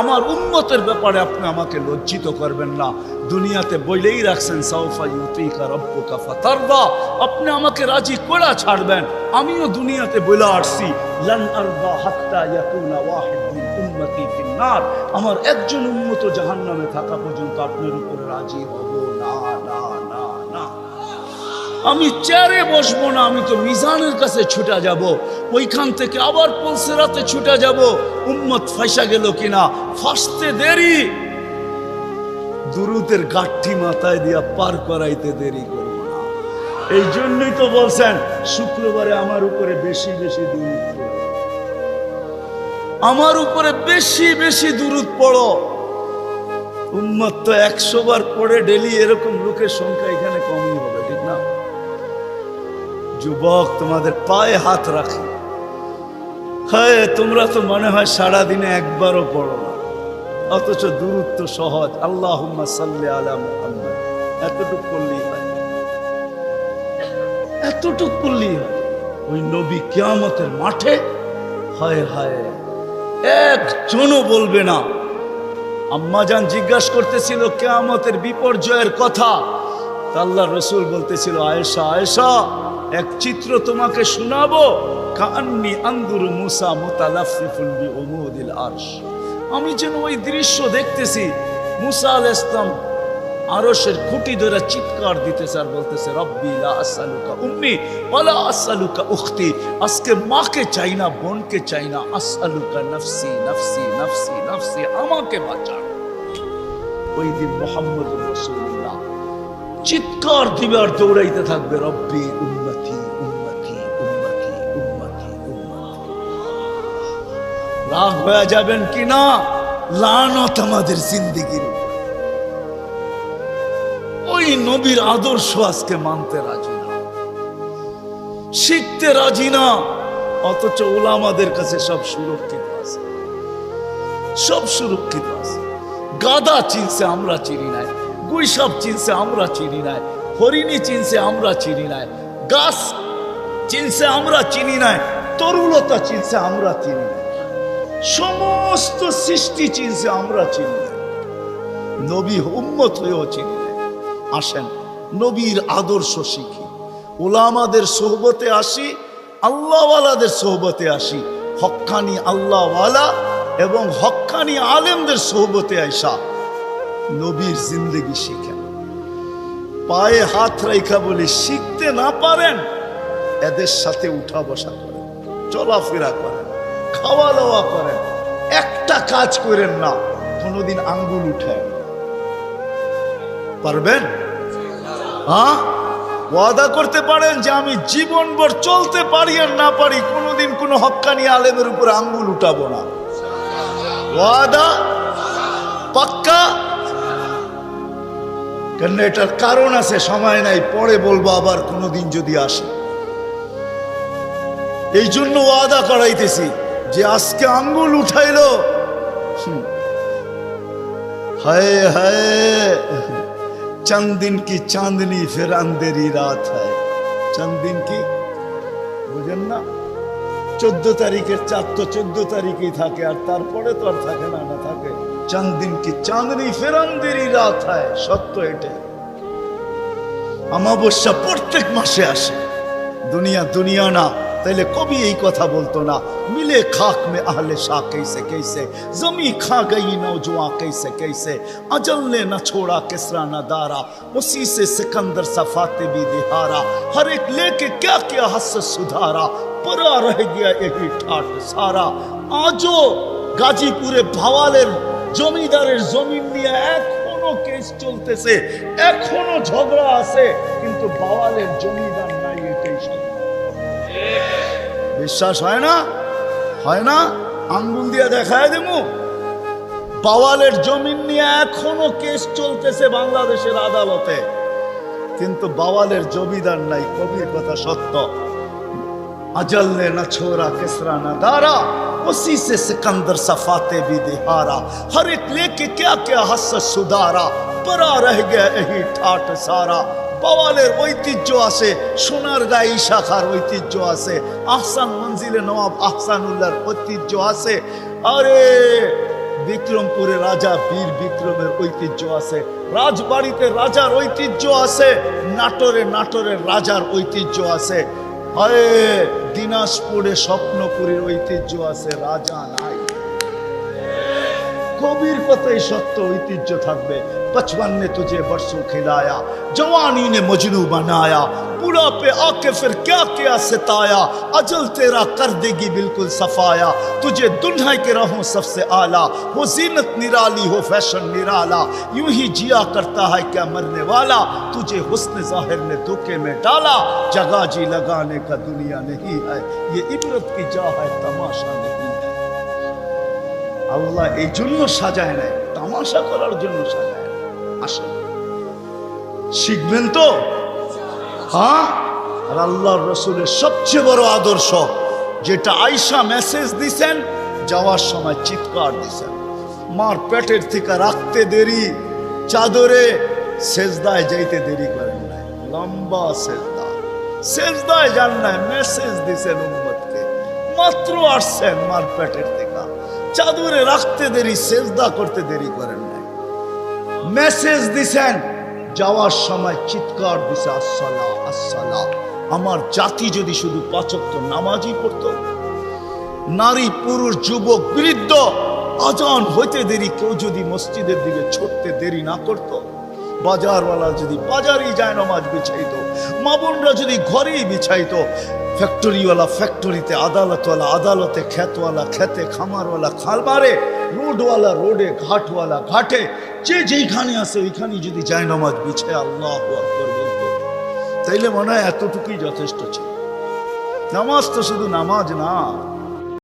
আমার উম্মতের ব্যাপারে আপনি আমাকে লজ্জিত করবেন না। দুনিয়াতে বইলেই রাখছেন, সাউফা ইউতিকা রাব্বুকা ফাতারদা, আপনি আমাকে রাজি করে ছাড়বেন। আমিও দুনিয়াতে বলে আসছি, লান আরদা হাত্তা ইয়াকুনা ওয়াহিদ মিন উম্মতি ফিন্নার, আমার একজন উম্মত জাহান্নামে থাকা পর্যন্ত আপনার উপরে রাজি হব না, না, না, না। আমি চেয়ারে বসবো না, আমি তো মিজানের কাছে ছুটা যাব, ওইখান থেকে আবার পুলসিরাতে ছুটা যাব, উম্মত ফাঁসা গেল কিনা, ফাঁসতে দেরি, দুরূদের গাঠি মাথায় দিয়া পার করাইতে দেরি করব না। এই জন্যই তো বলছেন শুক্রবারে আমার উপরে বেশি বেশি দুরূদ পড়ো, আমার উপরে বেশি বেশি দুরূদ পড়ো। উম্মত তো 100 বার পড়ে ডেলি, এরকম লোকের সংখ্যা এখানে কমই হবে, ঠিক না? যুবক, তোমাদের পায়ে হাত রাখি, হ্যাঁ তোমরা তো মনে হয় সারাদিনে একবারও পড়ো না, অথচ দুরূদ তো সহজ, আল্লাহুম্মা সাল্লি আলা মুহাম্মাদ, এতটুকু করলেই হয়, এতটুকু করলেই হয়। ওই নবী কিয়ামতের মাঠে, হায় হায়, একজনও বলবে না। আম্মাজান জিজ্ঞাসা করতেছিল কিয়ামতের বিপর্যয়ের কথা, আল্লাহ রসুল বলতেছিল, আয়েশা আয়েশা, এক চিত্র তোমাকে শোনাবো, কান্নি আনদুরু মুসা মুতালাফফিফুন বিউমুদিল আরশ, আমি যেন ওই দৃশ্য দেখতেছি, মুসা আলাইহিস সালাম আরশের খুঁটি ধরে চিৎকার দিতেছে আর বলতেছে, রব্বি লা আসআলুকা উম্মি ওয়ালা আসআলুকা উখতি, আজকে মাকে চাই না, বোনকে চাই না, আসআলুকা নফসি নফসি নফসি নফসি, আমাকে বাঁচাও। ওই দিন মুহাম্মদুর রাসূলুল্লাহ চিৎকার দিবে আর দৌড়াইতে থাকবে, রব্বি উম্মতি উম্মতি উম্মতি উম্মতি উম্মতি। রাগ হয়ে যাবেন কিনা? লানত আমাদের জিন্দেগির, ওই নবীর আদর্শ আজকে মানতে রাজি না, শিখতে রাজি না, অথচ ওলামাদের কাছে সব সুরক্ষিত আছে, সব সুরক্ষিত আছে। গাদা চিনছে, আমরা চিনি নাই, গুইসাপ চিনছে, আমরা চিনি নাই, হরিণী চিনছে, আমরা চিনি নাই। গাছ চিনছে, আমরা চিনি নাই। তরুলতা চিনছে, আমরা চিনি নাই। সমস্ত সৃষ্টি চিনছে, আমরা চিনি নাই। নবী উম্মত হয়েও চিনি নাই। আসেন নবীর আদর্শ শিখি, উলামাদের সোহবতে আসি, আল্লাহওয়ালাদের সোহবতে আসি। হক্কানি আল্লাহওয়ালা এবং হক্কানি আলেমদের সোহবতে আইসা নবীর জিন্দগি শিখেন। পায়ে হাত রেখা বলি, শিখতে না পারেন এদের সাথে উঠা বসা করেন, চলাফেরা করেন, খাওয়া দাওয়া করেন, একটা কাজ করেন না কোনোদিন আঙ্গুল উঠায়। পারবেন? হ্যাঁ, ওয়াদা করতে পারেন যে আমি জীবনভর চলতে পারি আর না পারি কোনোদিন কোনো হক্কানি আলেমের উপর আঙ্গুল উঠাবো না। ওয়াদা পাক্কা? কেন এটার কারণ আছে, সময় নাই, পরে বলবো আবার কোনোদিন যদি আসে। এই জন্য ওয়াদা করাইতেছি যে আজকে আঙ্গুল উঠাইলো, হায় হায় चंद दिन की चांदनी फिर अंधेरी रात है। चंद दिन की বুঝেন না, 14 তারিখের চাঁদ তো 14 তারিখেই থাকে, আর তারপরে তো আর থাকে না, না থাকে। चंद दिन की चांदनी फिर अंधेरी रात है। সত্য এটা। অমাবস্যা প্রত্যেক মাসে আসে। দুনিয়া দুনিয়া না, তাইলে কবি এই কথা বলতো না, মিলে খাক মে আহলে শাহ कैसे कैसे, जमी खा गई नौजवां कैसे कैसे, अजल ने न छोड़ा किसरा न दारा, उसी से सिकंदर सफाते भी दिहारा, हर एक लेके क्या क्या हस सुधारा, परा रह गया यही ठाट सारा। आजो গাজীপুরে ভাওয়ালের জমিদারের জমিন নিয়ে এখনো কেস চলতেছে, এখনো ঝগড়া আছে, কিন্তু ভাওয়ালের জমিদার নাই, এটাই সত্য। বিশ্বাস হয় না? হয় না? আঙ্গুল দিয়ে দেখায় দেবো। বাওয়ালের জমিন নিয়ে এখনো কেস চলতেছে বাংলাদেশের আদালতে, কিন্তু বাওয়ালের জমিদার নাই। কবির কথা সত্য। अजल ने न छोड़ा किसरा न दारा, उसी से सिकंदर सफाते भी दिहारा, हर एक लेके क्या क्या हस सुधारा, परा रह गया यही ठाट सारा। বাওয়ালের ঐতিহ্য আছে, সোনারগাঁই শাখার ঐতিহ্য আছে, আহসান মঞ্জিলে নবাব আহসানুল্লাহর ঐতিহ্য আছে, আরে বিক্রমপুরে রাজা বীর বিক্রমের ঐতিহ্য আছে, রাজবাড়িতে রাজার ঐতিহ্য আছে, নাটোরের রাজার ঐতিহ্য আছে, আরে দিনাজপুরে স্বপ্নপুরীর ঐতিহ্য আছে, রাজা নাই। কবির কথাই সত্য, ঐতিহ্য থাকবে। 55 ने तुझे बरसों खिलाया, जवानी ने मजनू बनाया, बुढ़ापे आके फिर क्या क्या सिताया, अजल तेरा कर देगी बिल्कुल सफाया, तुझे दुल्हा के रहूं सबसे आला, हो जीनत निराली हो फैशन निराला, यूं ही जिया करता है क्या मरने वाला, तुझे हुस्न जाहिर ने धोखे में डाला, जगह जी लगाने का दुनिया नहीं है, ये इबरत की जा है तमाशा नहीं है। আল্লাহ এই জন্য সাজায় নাই, তামাশা করার জন্য সাজায় নাই। আসেন শিখবেন তো, হ্যাঁ। আর আল্লাহর রসুলের সবচেয়ে বড় আদর্শ যেটা আয়েশা মেসেজ দিছেন, যাওয়ার সময় চিৎকার দিছেন, মার পেটের থেকে রাখতে দেরি, চাদরে সেজদায় যাইতে দেরি করেন নাই, লম্বা সেজদায় যান নাই, মেসেজ দিছেন উম্মতকে। মাত্র আসছেন মার পেটের থেকে, চাদরে রাখতে দেরি, সেজদা করতে দেরি করেন নাই, মেসেজ দিছেন। যাওয়ার সময় চিৎকার দিছে, আসসালা আসসালা। আমার জাতি যদি শুধু 5 ওয়াক্ত নামাজই পড়তো, নারী পুরুষ যুবক বৃদ্ধ, আজান হইতে দেরি কেউ যদি মসজিদের দিকে ছুটতে দেরি না করতো, বাজারওয়ালা যদি বাজারেই যায় নামাজ বিছাইতো, মা বোনরা যদি ঘরেই বিছাইতো, ফ্যাক্টরিওয়ালা ফ্যাক্টরিতে, আদালতওয়ালা আদালতে, খেতওয়ালা খেতে, খামারওয়ালা খামারে, রোডওয়ালা রোডে, ঘাটওয়ালা ঘাটে, যে যেইখানে আছে ওইখানে যদি যায় নামাজ বিছায় আল্লাহু আকবার বলতো, তাইলে মনে হয় এতটুকুই যথেষ্ট ছিল। নামাজ তো শুধু নামাজ না,